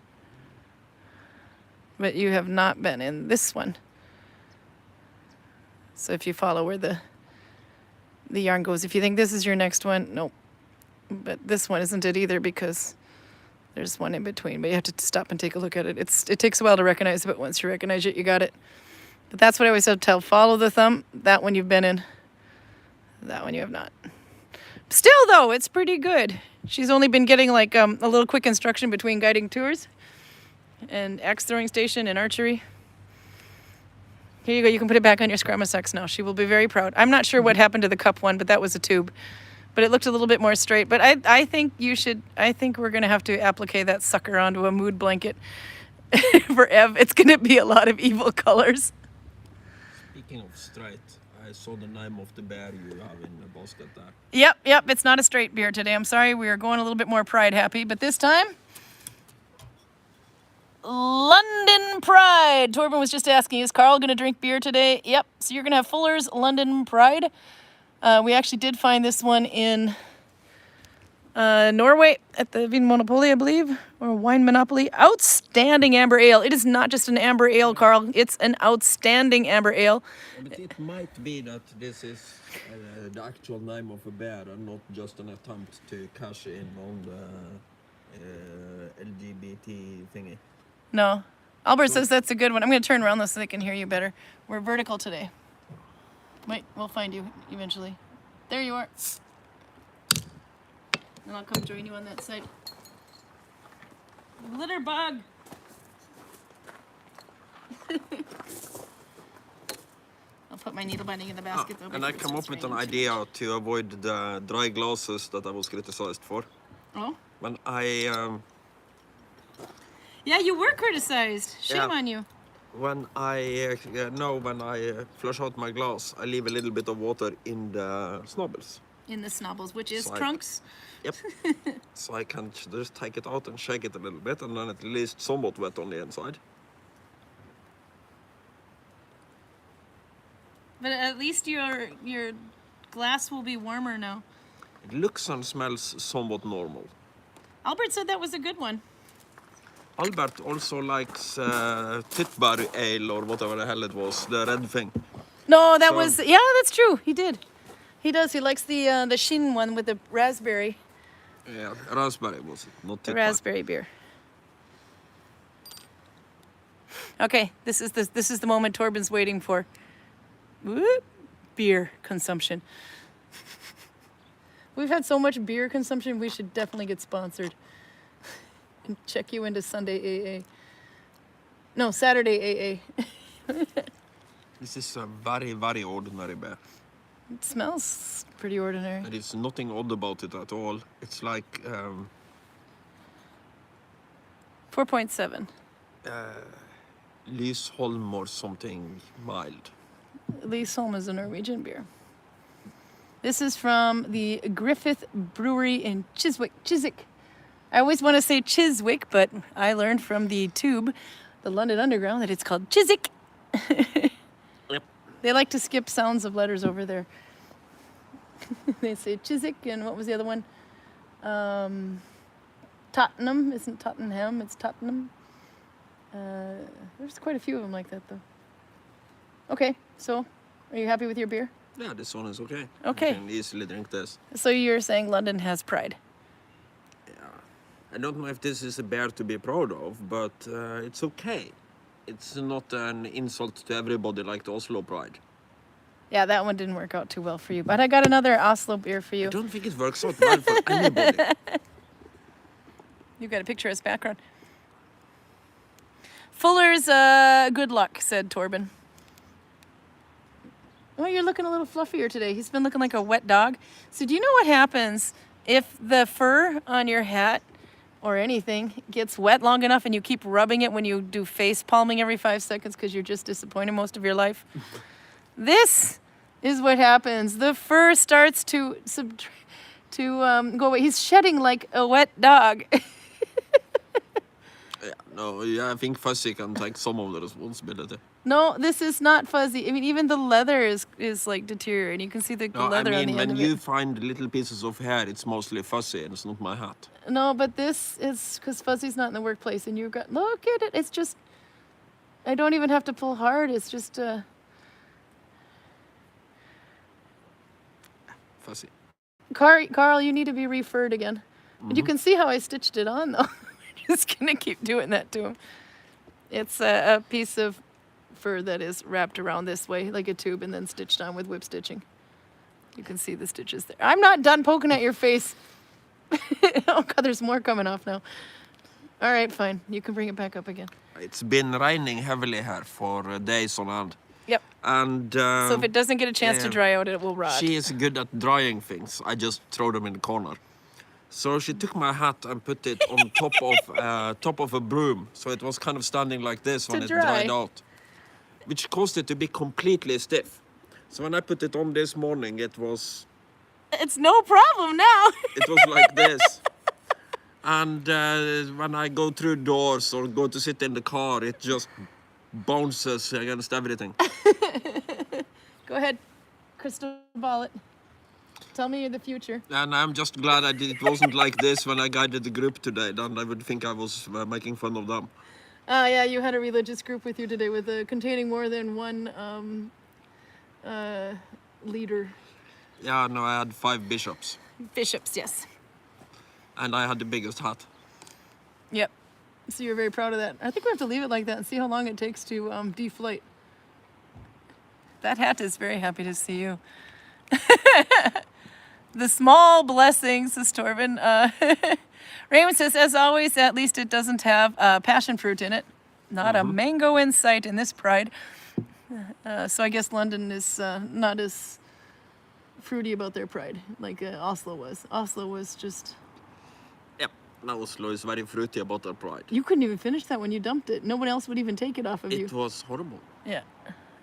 but you have not been in this one. So if you follow where the yarn goes, if you think this is your next one, nope. But this one isn't it either because there's one in between, but you have to stop and take a look at it. It takes a while to recognize, but once you recognize it, you got it. But that's what I always have to tell. Follow the thumb. That one you've been in. That one you have not. Still, though, it's pretty good. She's only been getting like a little quick instruction between guiding tours and axe throwing station and archery. Here you go. You can put it back on your Scrumasocks now. She will be very proud. I'm not sure what happened to the cup one, but that was a tube. But it looked a little bit more straight. But I think you should, I think we're going to have to applique that sucker onto a mood blanket for Ev. It's going to be a lot of evil colors. Speaking of straight, I saw the name of the bear you have in the basket there. Yep. It's not a straight beer today. I'm sorry. We are going a little bit more pride happy. But this time, London Pride. Torben was just asking, is Karl going to drink beer today? Yep. So you're going to have Fuller's London Pride. We actually did find this one in Norway at the Vin Monopoly, I believe, or Wine Monopoly. Outstanding amber ale. It is not just an amber ale, Karl. It's an outstanding amber ale. But it might be that this is the actual name of a bear and not just an attempt to cash in on the LGBT thingy. No. Albert says that's a good one. I'm going to turn around though so they can hear you better. We're vertical today. Wait, we'll find you eventually. There you are. And I'll come join you on that side. Glitter bug! I'll put my needle binding in the basket though. And I before it come up starts with an raining too idea to avoid the dry glasses that I was criticized for. much. Oh? When I Yeah, you were criticized. Shame Yeah. on you. when I flush out my glass, I leave a little bit of water in the snobbles. In the snobbles, which is Side. trunks. Yep. So I can just take it out and shake it a little bit, and then at least somewhat wet on the inside. But at least your glass will be warmer now. It looks and smells somewhat normal. Albert said that was a good one. Albert also likes Stutby ale or whatever the hell it was, the red thing. No, that So- was yeah, that's true. He did. He does. He likes the Shin one with the raspberry. Yeah, raspberry was it, not The Stutby. raspberry beer. Okay, this is the moment Torben's waiting for. Whoop, beer consumption. We've had so much beer consumption, we should definitely get sponsored. And check you into Sunday AA. No, Saturday AA. This is a very, very ordinary beer. It smells pretty ordinary. There is nothing odd about it at all. It's like 4.7. Lysholm or something mild. Lysholm is a Norwegian beer. This is from the Griffith Brewery in Chiswick. I always want to say Chiswick, but I learned from the Tube, the London Underground, that it's called Chiswick. Yep. They like to skip sounds of letters over there. They say Chiswick, and what was the other one? Tottenham. Isn't Tottenham, it's Tottenham. There's quite a few of them like that, though. Okay, so are you happy with your beer? Yeah, this one is okay. Okay. I can easily drink this. So you're saying London has pride? I don't know if this is a beer to be proud of, but it's okay. It's not an insult to everybody like the Oslo Pride. Yeah, that one didn't work out too well for you. But I got another Oslo beer for you. I don't think it works out well for anybody. You've got a picturesque background. Fuller's good luck, said Torben. Oh, you're looking a little fluffier today. He's been looking like a wet dog. So do you know what happens if the fur on your hat or anything gets wet long enough and you keep rubbing it when you do face palming every 5 seconds because you're just disappointed most of your life? This is what happens. The fur starts to go away. He's shedding like a wet dog. I think Fuzzy can take some of the responsibility. No, this is not fuzzy. I mean, even the leather is like deteriorating. You can see the No, I leather on mean, the end when of you it. find little pieces of hair, it's mostly fuzzy and it's not my hat. No, but this is because Fuzzy's not in the workplace, and you've got look at it. It's just I don't even have to pull hard. It's just Fuzzy. Karl, you need to be refurred again. And you can see how I stitched it on though. We're just gonna keep doing that to him. It's a piece of fur that is wrapped around this way like a tube and then stitched on with whip stitching. You can see the stitches there. I'm not done poking at your face. Oh God, there's more coming off now. All right, fine. You can bring it back up again. It's been raining heavily here for days on end. Yep. And So if it doesn't get a chance to yeah. dry out, it will rot. she is good at drying things. I just throw them in the corner. So she took my hat and put it on top of a broom. So it was kind of standing like this when To it dry. dried out, which caused it to be completely stiff. So when I put it on this morning, it was It's no problem now. like this. And when I go through doors or go to sit in the car, it just bounces against everything. Go ahead, crystal ball it. Tell me you're the future. And I'm just glad it wasn't like this when I guided the group today. Then I would think I was making fun of them. Yeah, you had a religious group with you today with containing more than one leader. Yeah, no, I had 5 bishops. Bishops, yes. And I had the biggest hat. Yep. So you're very proud of that. I think we have to leave it like that and see how long it takes to deflate. That hat is very happy to see you. The small blessings, says Torben. Raymond says, as always, at least it doesn't have passion fruit in it. Not a mango in sight in this pride. So I guess London is not as fruity about their pride like Oslo was. Oslo was just... Yeah, now Oslo is very fruity about their pride. You couldn't even finish that when you dumped it. No one else would even take it off of you. It was horrible. Yeah.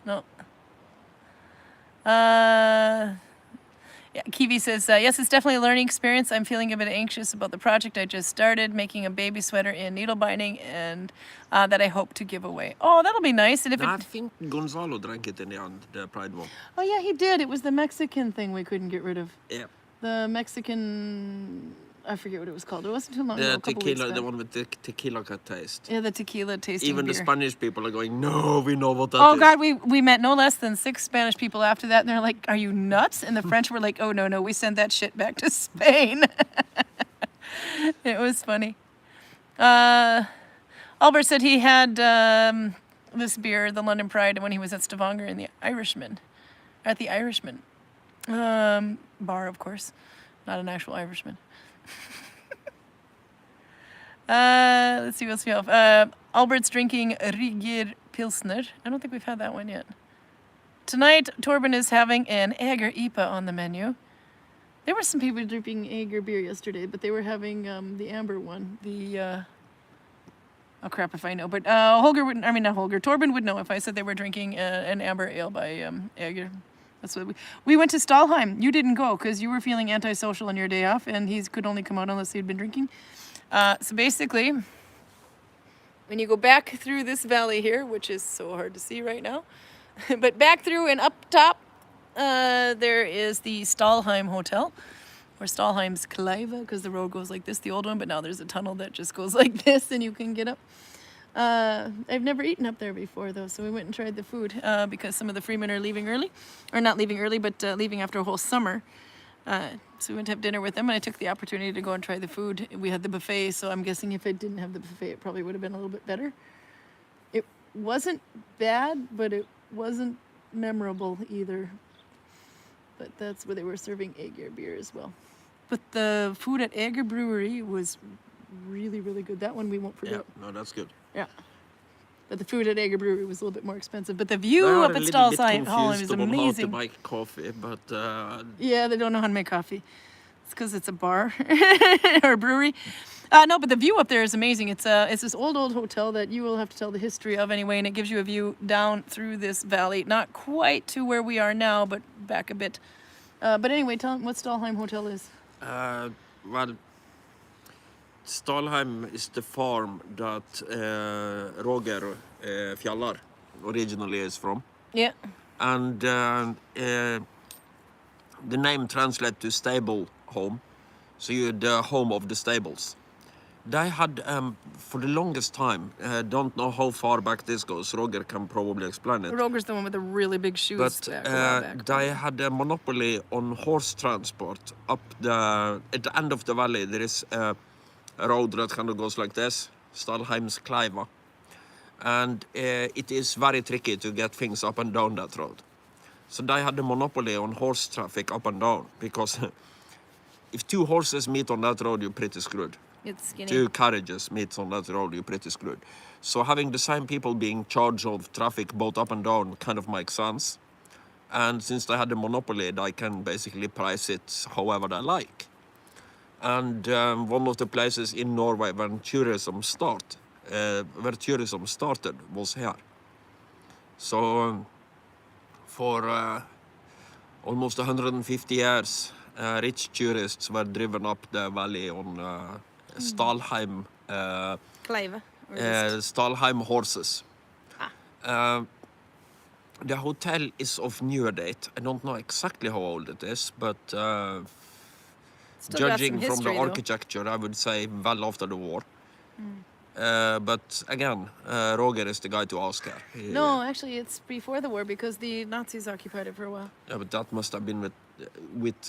No. Yeah, Kiwi says, yes, it's definitely a learning experience. I'm feeling a bit anxious about the project I just started, making a baby sweater in needle binding, and that I hope to give away. Oh, that'll be nice. And if No, I it... think Gonzalo drank it in the end, the pride one. Oh, yeah, he did. It was the Mexican thing we couldn't get rid of. Yeah. The Mexican... I forget what it was called. It wasn't too long ago. The a couple tequila, weeks the back. one with the tequila cut taste. Yeah, the tequila tasting Even beer. the Spanish people are going, no, we know what that Oh is. God, we met no less than 6 Spanish people after that, and they're like, "Are you nuts?" And the French were like, "Oh no, we sent that shit back to Spain." It was funny. Albert said he had this beer, the London Pride, when he was at Stavanger in the Irishman, at the Irishman bar, of course, not an actual Irishman. Let's see what else we have. Albert's drinking Riger Pilsner. I don't think we've had that one yet. Tonight, Torben is having an Äger IPA on the menu. There were some people drinking Äger beer yesterday, but they were having the amber one. The oh crap, if I know. But Torben would know if I said they were drinking an amber ale by Äger. That's what we went to Stalheim. You didn't go because you were feeling antisocial on your day off, and he could only come out unless he'd been drinking. So basically, when you go back through this valley here, which is so hard to see right now, but back through and up top, there is the Stalheim Hotel, or Stalheim's Kleiva, because the road goes like this, the old one, but now there's a tunnel that just goes like this and you can get up. I've never eaten up there before though, so we went and tried the food because some of the Freemen are leaving early, or not leaving early, but leaving after a whole summer. So we went to have dinner with them, and I took the opportunity to go and try the food. We had the buffet, so I'm guessing if I didn't have the buffet, it probably would have been a little bit better. It wasn't bad, but it wasn't memorable either. But that's where they were serving Äger beer as well. But the food at Äger Brewery was really, really good. That one we won't forget. Yeah, no, that's good. Yeah. But the food at Äger Brewery was a little bit more expensive. But the view up at Stalheim is amazing. How to make coffee, but yeah, they don't know how to make coffee. It's because it's a bar or a brewery. No, but the view up there is amazing. It's this old hotel that you will have to tell the history of anyway, and it gives you a view down through this valley. Not quite to where we are now, but back a bit. But anyway, tell them what Stalheim Hotel is. Well, Stalheim is the farm that Roger Fjallar originally is from. Yeah. And the name translates to stable home, so you're the home of the stables. They had, for the longest time, don't know how far back this goes, Roger can probably explain it. Roger's the one with the really big shoes. But back, a while back. they had a monopoly on horse transport up at the end of the valley. There is a road that kind of goes like this, Stalheim's Kleiva. And it is very tricky to get things up and down that road. So they had a monopoly on horse traffic up and down, because if 2 horses meet on that road, you're pretty screwed. It's skinny. 2 carriages meet on that road, you're pretty screwed. So having the same people being charged of traffic both up and down kind of makes sense. And since they had the monopoly, they can basically price it however they like. And one of the places in Norway where tourism started was here. So for almost 150 years, rich tourists were driven up the valley on Stalheim Kleiva. Stalheim horses. The hotel is of newer date. I don't know exactly how old it is, but judging from the architecture, I would say well after the war. But again, Roger is the guy to ask here. No, actually, it's before the war because the Nazis occupied it for a while. Yeah, but that must have been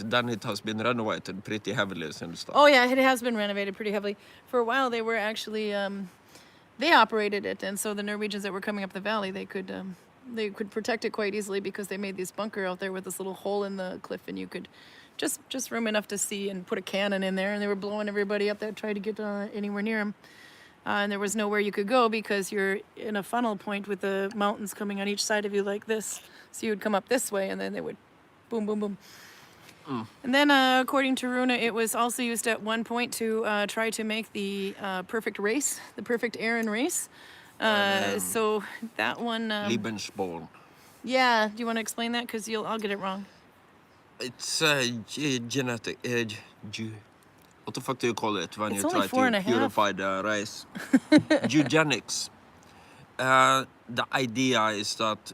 then it has been renovated pretty heavily since then. Oh yeah, it has been renovated pretty heavily. For a while, they were actually they operated it, and so the Norwegians that were coming up the valley, they could protect it quite easily because they made this bunker out there with this little hole in the cliff, and you could just room enough to see and put a cannon in there, and they were blowing everybody up that tried to get anywhere near them. and there was nowhere you could go because you're in a funnel point with the mountains coming on each side of you like this. So you would come up this way, and then they would boom, boom, boom. And then, according to Runa, it was also used at one point to try to make the perfect race, the perfect Aaron race. So that one... Lebensborn. yeah, do you want to explain that? Because I'll get it wrong. It's genetic. What the fuck do you call it when It's you only try 4.5. to purify the rice? Eugenics. The idea is that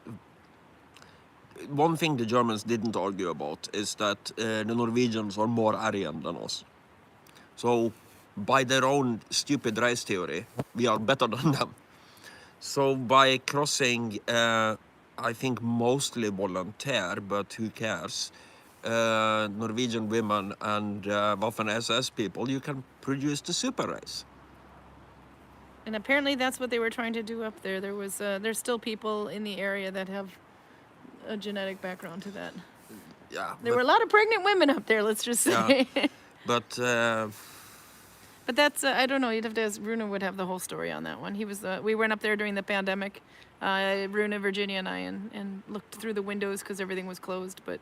one thing the Germans didn't argue about is that the Norwegians are more Aryan than us. So, by their own stupid race theory, we are better than them. So, by crossing, I think mostly volunteer, but who cares, Norwegian women and Waffen SS people, you can produce the super race. And apparently that's what they were trying to do up there. There's still people in the area that have a genetic background to that. Yeah. There were a lot of pregnant women up there, let's just say. Yeah. But But that's, I don't know, you'd have to ask, Runa would have the whole story on that one. We went up there during the pandemic, Runa, Virginia, and I, and looked through the windows because everything was closed, but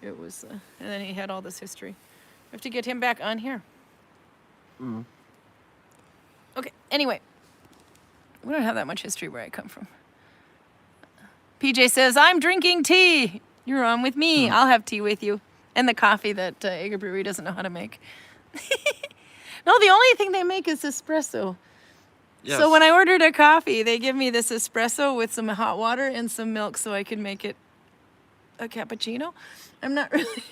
it was, and then he had all this history. We have to get him back on here. Okay, anyway. We don't have that much history where I come from. PJ says, I'm drinking tea. You're on with me. I'll have tea with you. And the coffee that Egger Brewery doesn't know how to make. No, the only thing they make is espresso. yes. So when I ordered a coffee, they give me this espresso with some hot water and some milk so I could make it a cappuccino. I'm not really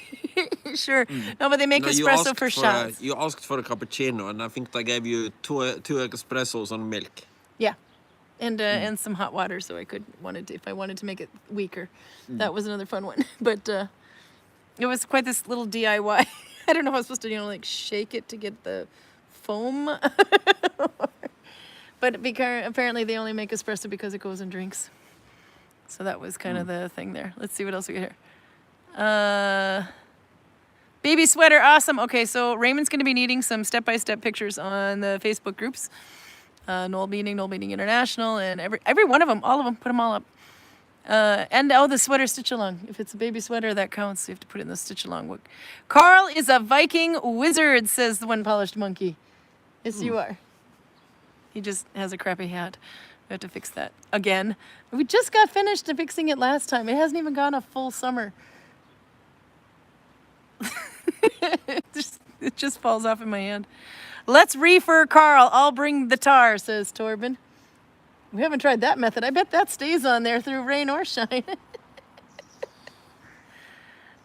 sure. No, but they make No, you espresso asked for shots. You asked for a cappuccino, and I think they gave you two espressos and milk. Yeah. And some hot water so I if I wanted to make it weaker. That was another fun one. But it was quite this little DIY. I don't know if I was supposed to, like shake it to get the foam. But apparently they only make espresso because it goes in drinks. So that was kind of the thing there. Let's see what else we got here. Baby sweater, awesome. Okay, so Raymond's going to be needing some step-by-step pictures on the Facebook groups. Nalbinding International, and every one of them, all of them, put them all up. And the sweater stitch along. If it's a baby sweater, that counts. You have to put it in the stitch along book. Karl is a Viking wizard, says the one polished monkey. Yes, you are. He just has a crappy hat. We have to fix that again. We just got finished fixing it last time. It hasn't even gone a full summer. It just falls off in my hand. Let's reefer Karl. I'll bring the tar, says Torben. We haven't tried that method. I bet that stays on there through rain or shine.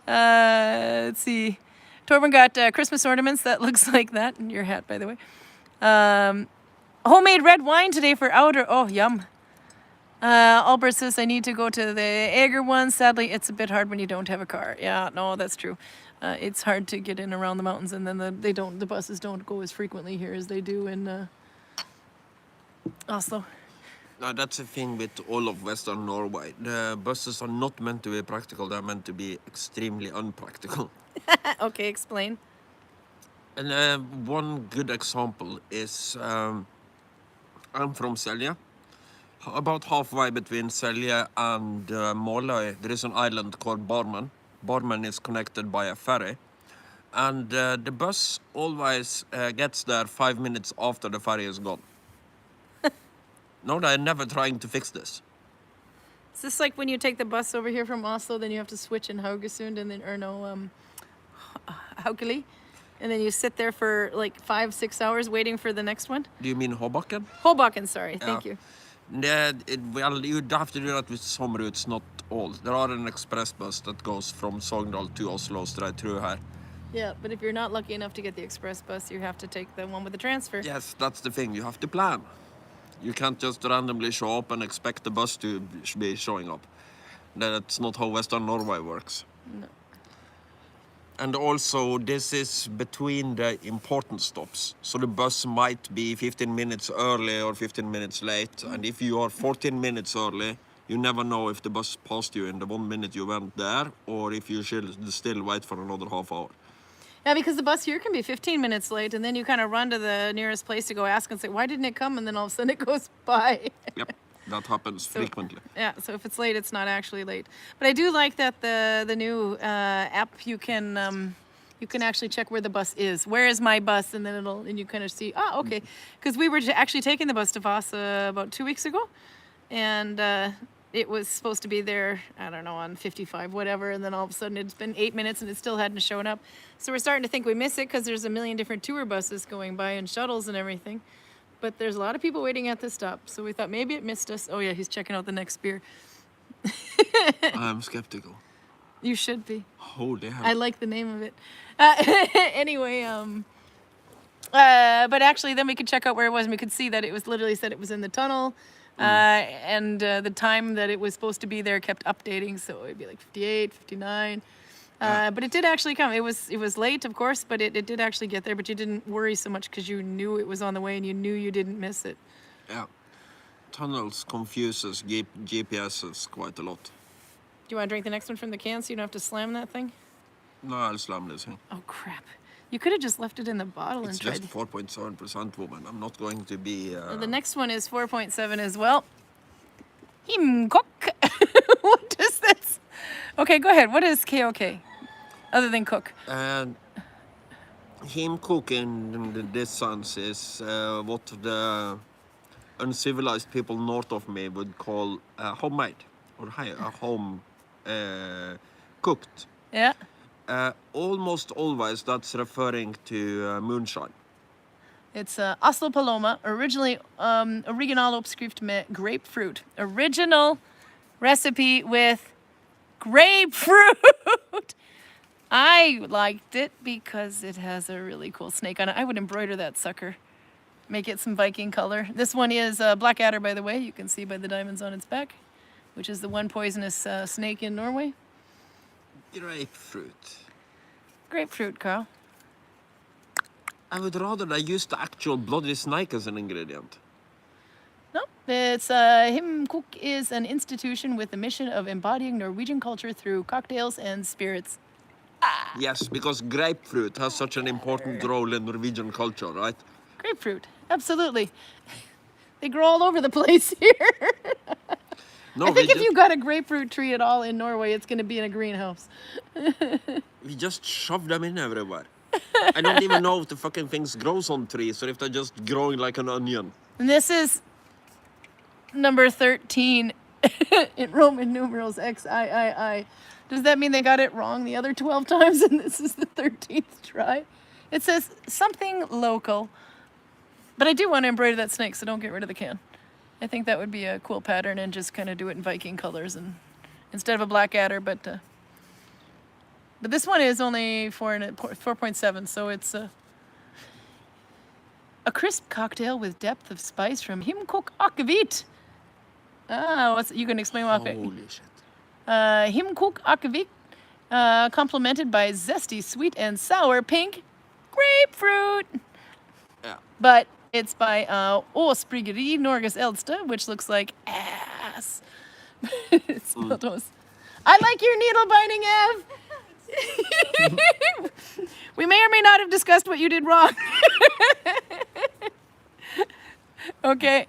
Let's see. Torben got Christmas ornaments. That looks like that. And your hat, by the way. Homemade red wine today for outer. Oh, yum. Albert says, I need to go to the Egger one. Sadly, it's a bit hard when you don't have a car. Yeah, no, that's true. It's hard to get in around the mountains, and then the buses don't go as frequently here as they do in Oslo. Now, that's the thing with all of Western Norway. The buses are not meant to be practical, they're meant to be extremely unpractical. Okay, explain. And one good example is I'm from Selje. About halfway between Selje and Måløy, there is an island called Barmen. Barmen is connected by a ferry. And the bus always gets there 5 minutes after the ferry is gone. No, they're never trying to fix this. Is this like when you take the bus over here from Oslo, then you have to switch in Haugesund and then, Haukeli? And then you sit there for like 5-6 hours waiting for the next one? Do you mean Hobakken? Hobakken, sorry. Thank you. Yeah, well, you'd have to do that with some routes, not all. There are an express bus that goes from Sogndal to Oslo straight through here. Yeah, but if you're not lucky enough to get the express bus, you have to take the one with the transfer. Yes, that's the thing. You have to plan. You can't just randomly show up and expect the bus to be showing up. That's not how Western Norway works. No. And also, this is between the important stops. So the bus might be 15 minutes early or 15 minutes late. And if you are 14 minutes early, you never know if the bus passed you in the 1 minute you went there or if you should still wait for another half hour. Yeah, because the bus here can be 15 minutes late, and then you kind of run to the nearest place to go ask and say, why didn't it come? And then all of a sudden it goes by. Yep, that happens frequently. Yeah, so if it's late, it's not actually late. But I do like that the new app, you can actually check where the bus is. Where is my bus? And then and you kind of see, okay. Because we were actually taking the bus to Vasa about 2 weeks ago, and it was supposed to be there, I don't know, on 55, whatever, and then all of a sudden it's been 8 minutes and it still hadn't shown up. So we're starting to think we miss it because there's a million different tour buses going by and shuttles and everything. But there's a lot of people waiting at this stop, so we thought maybe it missed us. Oh yeah, he's checking out the next beer. I'm skeptical. You should be. Holy hell. I like the name of it. Anyway, but actually then we could check out where it was and we could see that it was literally said it was in the tunnel. And the time that it was supposed to be there kept updating, so it'd be like 58, 59. But it did actually come. It was late, of course, but it did actually get there. But you didn't worry so much because you knew it was on the way and you knew you didn't miss it. Yeah. Tunnels confuses GPSs quite a lot. Do you want to drink the next one from the can so you don't have to slam that thing? No, I'll slam this thing. Oh, crap. You could have just left it in the bottle It's and tried. just 4.7%, woman. I'm not going to be... The next one is 4.7 as well. Himkok. What is this? Okay, go ahead. What is KOK? Other than cook. And him cooking in this sense is what the uncivilized people north of me would call homemade or home cooked. Yeah. Almost always that's referring to moonshine. It's Oslo Paloma, originally originaloppskrift med grapefruit. Original recipe with grapefruit. I liked it because it has a really cool snake on it. I would embroider that sucker. Make it some Viking color. This one is Blackadder, by the way. You can see by the diamonds on its back, which is the one poisonous snake in Norway. Grapefruit. Grapefruit, Karl. I would rather they use the actual bloody snake as an ingredient. No, it's Himkok is an institution with the mission of embodying Norwegian culture through cocktails and spirits. Yes, because grapefruit has such an important role in Norwegian culture, right? Grapefruit, absolutely. They grow all over the place here. No, I think if you got a grapefruit tree at all in Norway, it's going to be in a greenhouse. we just shove them in everywhere. I don't even know if the fucking things grows on trees or if they're just growing like an onion. And this is number 13 in Roman numerals, XIII. Does that mean they got it wrong the other 12 times and this is the 13th try? It says something local. But I do want to embroider that snake, so don't get rid of the can. I think that would be a cool pattern and just kind of do it in Viking colors and instead of a Blackadder, but this one is only 4.7, so it's a crisp cocktail with depth of spice from Himkok Akavit. You can explain what Holy shit. Himkok Akavit, complemented by zesty, sweet, and sour pink grapefruit. Yeah. But it's by Åsbryggeri, Norges Eldste, which looks like ass. It's not us. I like your needle binding, Ev. We may or may not have discussed what you did wrong. Okay.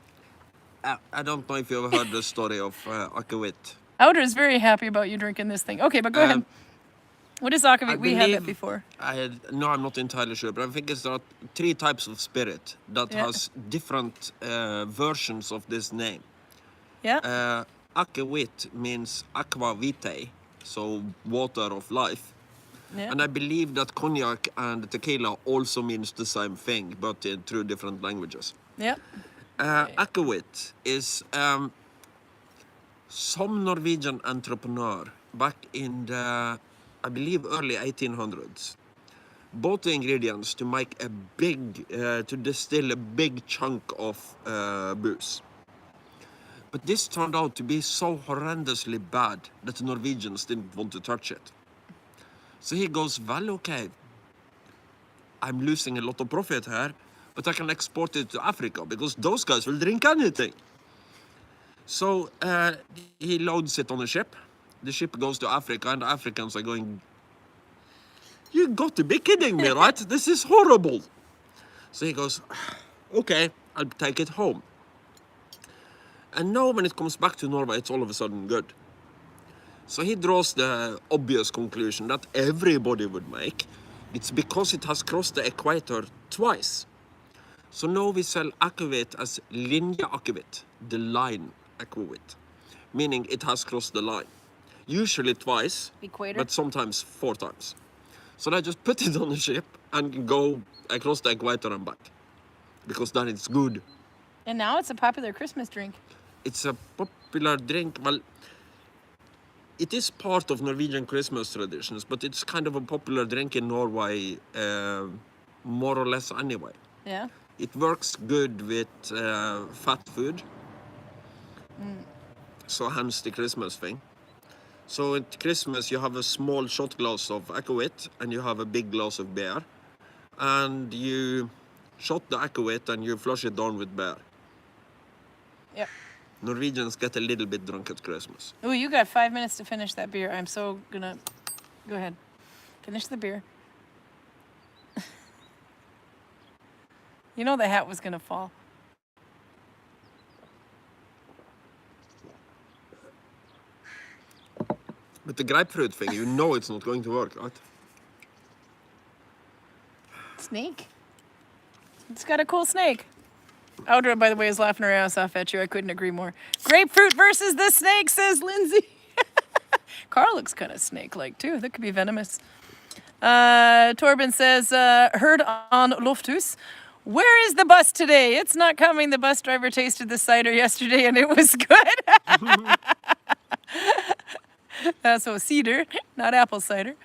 I don't know if you've heard the story of Akavit. Outer is very happy about you drinking this thing. Okay, but go ahead. What is akavit? We had that before. No, I'm not entirely sure, but I think there are 3 types of spirit that has different versions of this name. Yeah. Akavit means aqua vitae, so water of life. Yeah. And I believe that cognac and tequila also means the same thing, but through different languages. Yeah. Akavit is some Norwegian entrepreneur back in the, I believe, early 1800s bought the ingredients to make a big, to distill a big chunk of booze. But this turned out to be so horrendously bad that the Norwegians didn't want to touch it. So he goes, well, okay, I'm losing a lot of profit here, but I can export it to Africa because those guys will drink anything. So he loads it on a ship. The ship goes to Africa and the Africans are going, You got to be kidding me, right? This is horrible. So he goes, okay, I'll take it home. And now when it comes back to Norway, it's all of a sudden good. So he draws the obvious conclusion that everybody would make. It's because it has crossed the equator twice. So now we sell aquavit as linjeakevitt, the line aquavit, meaning it has crossed the line. Usually twice, Equator. but sometimes 4 times. So they just put it on a ship and go across the equator and back, because then it's good. And now it's a popular Christmas drink. It's a popular drink. Well, it is part of Norwegian Christmas traditions, but it's kind of a popular drink in Norway, more or less anyway. Yeah. It works good with fat food. So hence the Christmas thing. So at Christmas you have a small shot glass of aquavit and you have a big glass of beer. And you shot the aquavit and you flush it down with beer. Yep. Norwegians get a little bit drunk at Christmas. Oh, you got 5 minutes to finish that beer. I'm so gonna... Go ahead. Finish the beer. You know the hat was gonna fall. But the grapefruit thing, you know it's not going to work, right? Snake. It's got a cool snake. Audra, by the way, is laughing her ass off at you. I couldn't agree more. Grapefruit versus the snake, says Lindsay. Karl looks kind of snake-like, too. That could be venomous. Torben says, heard on Loftus. Where is the bus today? It's not coming. The bus driver tasted the cider yesterday and it was good. So cider, not apple cider.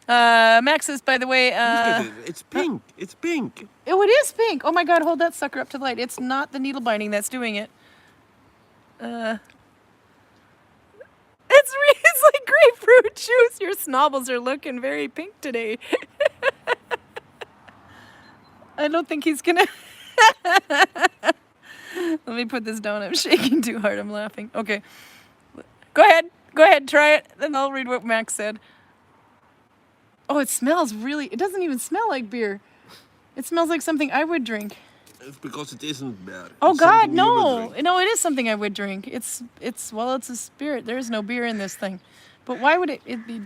Max says, by the way... Look at it. It's pink. It's pink. Oh, it is pink. Oh my God, hold that sucker up to the light. It's not the needle binding that's doing it. It's like grapefruit juice. Your snobbles are looking very pink today. I don't think he's gonna... Let me put this down. I'm shaking too hard. I'm laughing. Okay. Go ahead, try it. Then I'll read what Max said. Oh, it smells really... It doesn't even smell like beer. It smells like something I would drink. It's because it isn't beer. Oh It's God, something you would no. drink. No, it is something I would drink. It's a spirit. There is no beer in this thing. But why would it be...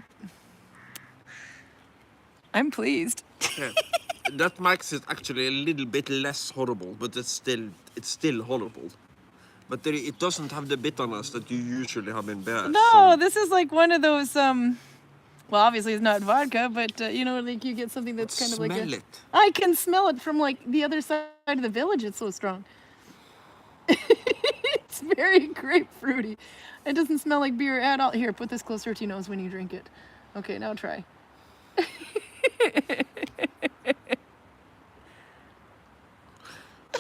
I'm pleased. Yeah. That makes it actually a little bit less horrible, but it's still horrible. But it doesn't have the bitterness that you usually have in beer. No, this is like one of those, well, obviously it's not vodka, but, you know, like you get something that's kind of like Smell a... it. I can smell it from like the other side of the village. It's so strong. It's very grapefruity. It doesn't smell like beer at all. Here, put this closer to your nose when you drink it. Okay, now try.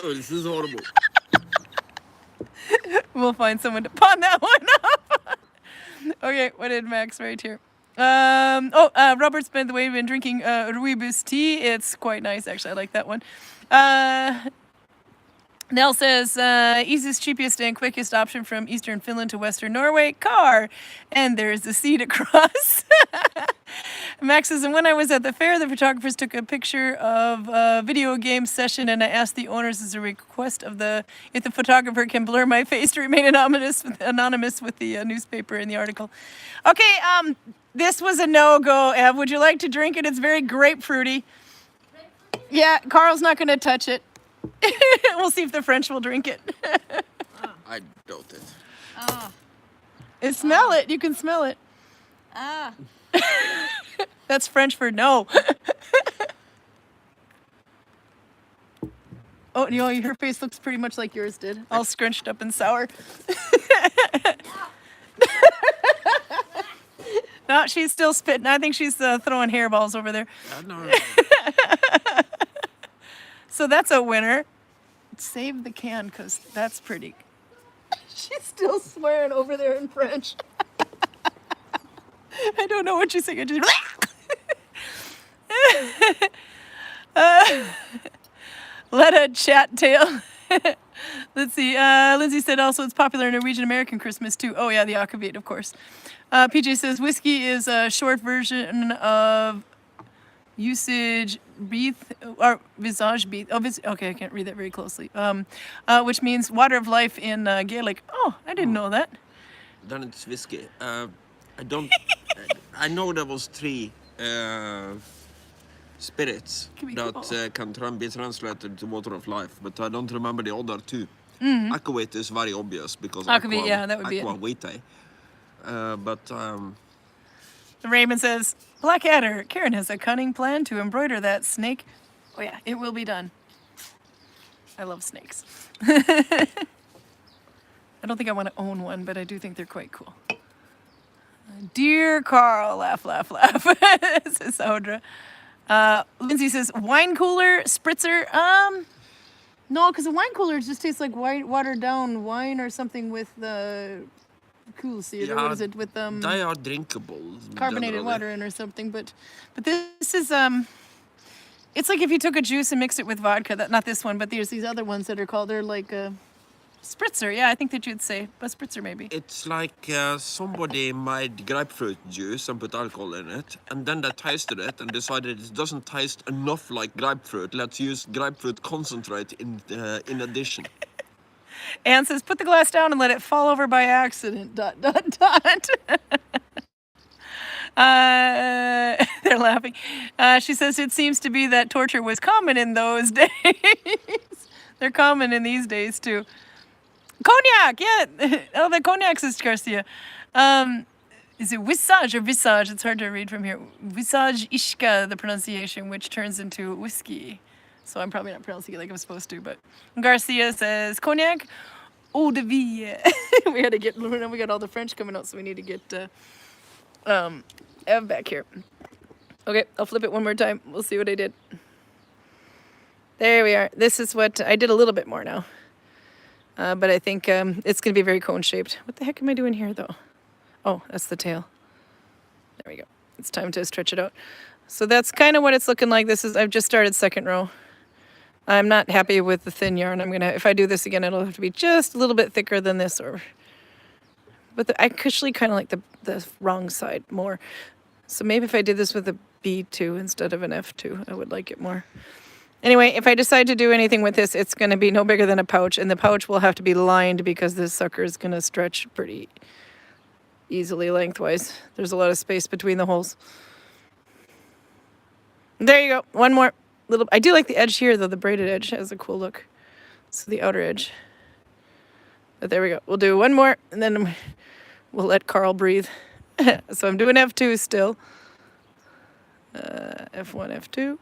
Oh, this is horrible. We'll find someone to pawn that one up. Okay, what did Max write here? Robert's by the way been drinking rooibos tea. It's quite nice, actually. I like that one. Nell says, easiest, cheapest, and quickest option from eastern Finland to western Norway, car. And there's the sea to cross. Max says, and when I was at the fair, the photographers took a picture of a video game session, and I asked the owners as a request if the photographer can blur my face to remain anonymous with the newspaper in the article. Okay, this was a no-go, Ev. Would you like to drink it? It's very grapefruity. Yeah, Karl's not going to touch it. We'll see if the French will drink it. I doubt it. Smell it. You can smell it. That's French for no. Oh, you know, her face looks pretty much like yours did. All scrunched up and sour. No, she's still spitting. I think she's throwing hairballs over there. No. So that's a winner. Save the can, because that's pretty. She's still swearing over there in French. I don't know what she's saying. I just... Let a chat tale. Let's see. Lindsay said also it's popular in Norwegian American Christmas too. Oh yeah, the akavit, of course. PJ says whiskey is a short version of usage beath or visage beath. Oh, okay, I can't read that very closely. Which means water of life in Gaelic. Oh, I didn't know that. Then it's whiskey. I don't. I know there was 3 spirits Can be that cool. be translated to water of life, but I don't remember the other 2. Aquavit is very obvious because Aquavit, yeah, that would be it. aquavitae. But The Raven says, Blackadder, Karin has a cunning plan to embroider that snake. Oh yeah, it will be done. I love snakes. I don't think I want to own one, but I do think they're quite cool. Dear Karl, laugh, laugh, laugh, says Audra. Lindsay says, wine cooler, spritzer. No, because the wine cooler just tastes like watered down wine or something with the cool seed, or what is it, with they are drinkable. carbonated generally. water in or something. But this is it's like if you took a juice and mixed it with vodka. Not this one, but there's these other ones that are called. They're like spritzer. Yeah, I think that you'd say a spritzer maybe. It's like somebody made grapefruit juice and put alcohol in it, and then they tasted it and decided it doesn't taste enough like grapefruit. Let's use grapefruit concentrate in addition. Anne says, put the glass down and let it fall over by accident. ... They're laughing. She says it seems to be that torture was common in those days. They're common in these days too. Cognac, yeah. Oh, the cognac, says Garcia. Is it visage or visage? It's hard to read from here. Visage ishka, the pronunciation, which turns into whiskey. So I'm probably not pronouncing it like I'm supposed to, but Garcia says cognac, eau de vie. We had to get, we got all the French coming out, so we need to get Ev back here. Okay, I'll flip it one more time. We'll see what I did. There we are. This is what I did, a little bit more now. But I think it's going to be very cone shaped. What the heck am I doing here though? Oh, that's the tail. There we go. It's time to stretch it out. So that's kind of what it's looking like. I've just started second row. I'm not happy with the thin yarn. If I do this again, it'll have to be just a little bit thicker than this, but I actually kind of like the wrong side more. So maybe if I did this with a B2 instead of an F2, I would like it more. Anyway, if I decide to do anything with this, it's going to be no bigger than a pouch, and the pouch will have to be lined because this sucker is going to stretch pretty easily lengthwise. There's a lot of space between the holes. There you go. One more. I do like the edge here, though. The braided edge has a cool look. So the outer edge. But there we go. We'll do one more, and then we'll let Karl breathe. So I'm doing F2 still. F1, F2.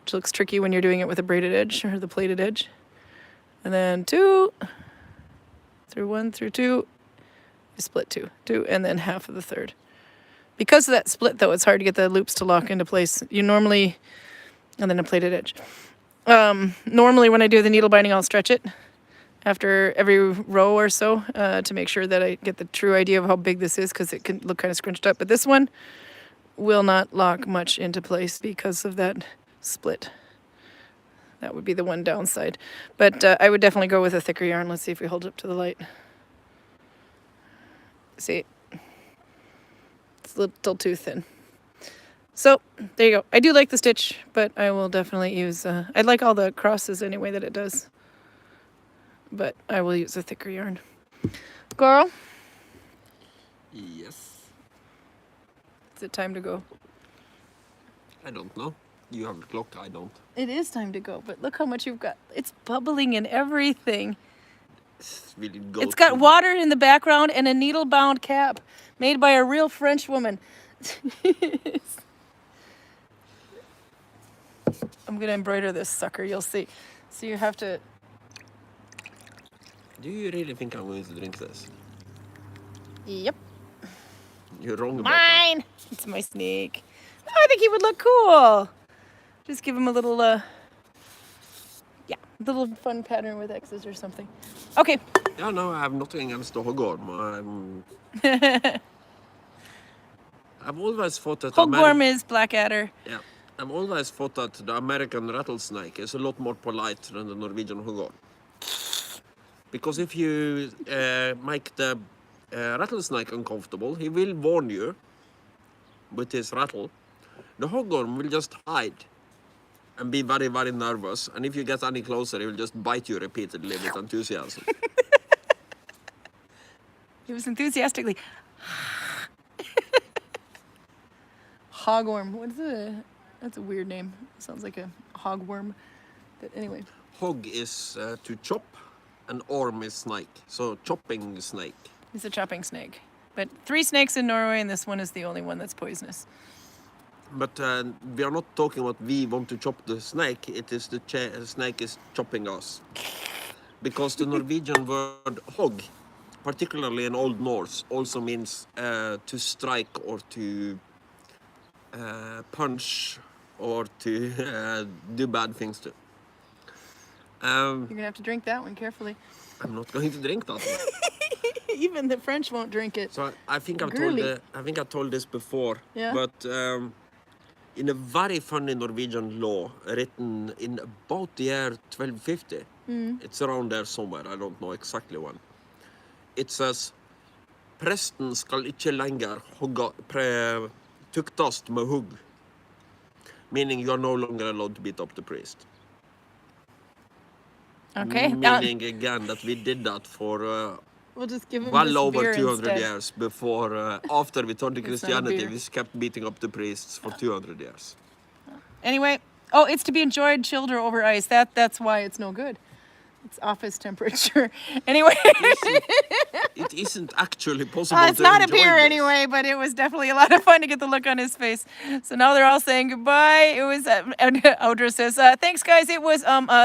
Which looks tricky when you're doing it with a braided edge or the plaited edge. And then 2. Through 1, through 2. You split 2. 2, and then half of the third. Because of that split, though, it's hard to get the loops to lock into place. You normally... And then a plaited edge. Normally when I do the needle binding, I'll stretch it after every row or so to make sure that I get the true idea of how big this is, because it can look kind of scrunched up. But this one will not lock much into place because of that split. That would be the one downside. But I would definitely go with a thicker yarn. Let's see if we hold it up to the light. See? It's a little too thin. So, there you go. I do like the stitch, but I will definitely use... I like all the crosses anyway that it does. But I will use a thicker yarn. Karl? Yes. Is it time to go? I don't know. You have the clock, I don't. It is time to go, but look how much you've got. It's bubbling and everything. It's got water in the background and a needle-bound cap made by a real French woman. I'm going to embroider this sucker, you'll see. So you have to... Do you really think I'm going to drink this? Yep. You're wrong about that. Mine! It's my snake. Oh, I think he would look cool. Just give him a little, little fun pattern with X's or something. Okay. Yeah, no, I have nothing against the hoggorm. I've always thought that... Hoggorm is Blackadder. Yeah. I've always thought that the American rattlesnake is a lot more polite than the Norwegian hoggorm. Because if you make the rattlesnake uncomfortable, he will warn you with his rattle. The hoggorm will just hide and be very, very nervous. And if you get any closer, he will just bite you repeatedly with enthusiasm. He was enthusiastically. Hogworm. That's a weird name. Sounds like a hogworm. But anyway. Hog is to chop, and orm is snake. So chopping snake. He's a chopping snake. But 3 snakes in Norway, and this one is the only one that's poisonous. But we are not talking about we want to chop the snake. It is the snake is chopping us. Because the Norwegian word hog, particularly in Old Norse, also means to strike or to punch or to do bad things to. You're going to have to drink that one carefully. I'm not going to drink that one. Even the French won't drink it. So I think Girly. I told this before. Yeah. But in a very funny Norwegian law written in about the year 1250, it's around there somewhere, I don't know exactly when. It says, presten skal ikke lenger tuktast med hugg. Meaning you are no longer allowed to beat up the priest. Okay. Meaning again that we did that for We'll just give him well this over beer 200 instead. years before, after we turned to It's not a Christianity, beer. we kept beating up the priests for 200 years. Anyway, oh, it's to be enjoyed chilled or over ice. That's why it's no good. It's office temperature. Anyway, It isn't actually possible it's to not a enjoy beer this. anyway, but it was definitely a lot of fun to get the look on his face. So now they're all saying goodbye. It was, and Audra says, thanks guys, it was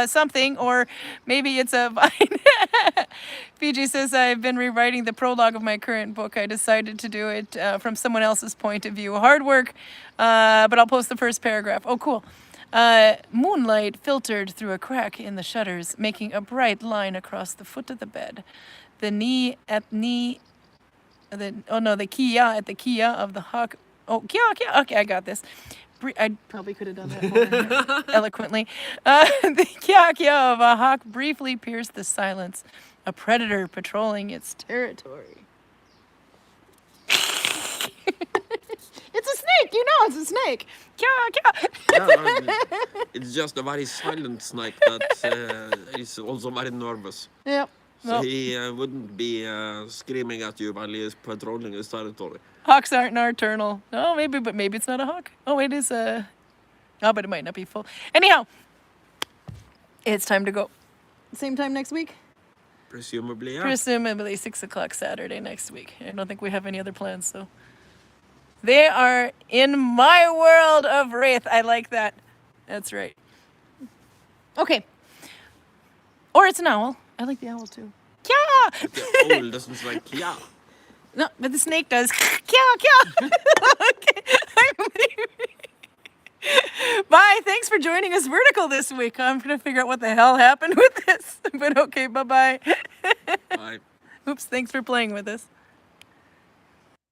something, or maybe it's a vine. Fiji says, I've been rewriting the prologue of my current book. I decided to do it from someone else's point of view. Hard work, but I'll post the first paragraph. Oh, cool. Moonlight filtered through a crack in the shutters, making a bright line across the foot of the bed. The Kia at the Kia of the hawk. Oh, Kia. Okay, I got this. I probably could have done that more eloquently. The Kia of a hawk briefly pierced the silence. A predator patrolling its territory. It's a snake, you know it's a snake. Kia. Yeah, it's just a very silent snake that is also very nervous. Yep. So Well, he wouldn't be screaming at you while he is patrolling his territory. hawks aren't nocturnal. Oh, maybe it's not a hawk. Oh, it is a. Oh, but it might not be full. Anyhow, it's time to go. Same time next week? Presumably, yeah. Presumably 6 o'clock Saturday next week. I don't think we have any other plans, so. They are in my world of Wraith. I like that. That's right. Okay. Or it's an owl. I like the owl too. Kya! The owl doesn't like yeah. No, but the snake does. Kya. Okay. Bye. Thanks for joining us vertical this week. I'm going to figure out what the hell happened with this. But okay, bye-bye. Bye. Oops, thanks for playing with us.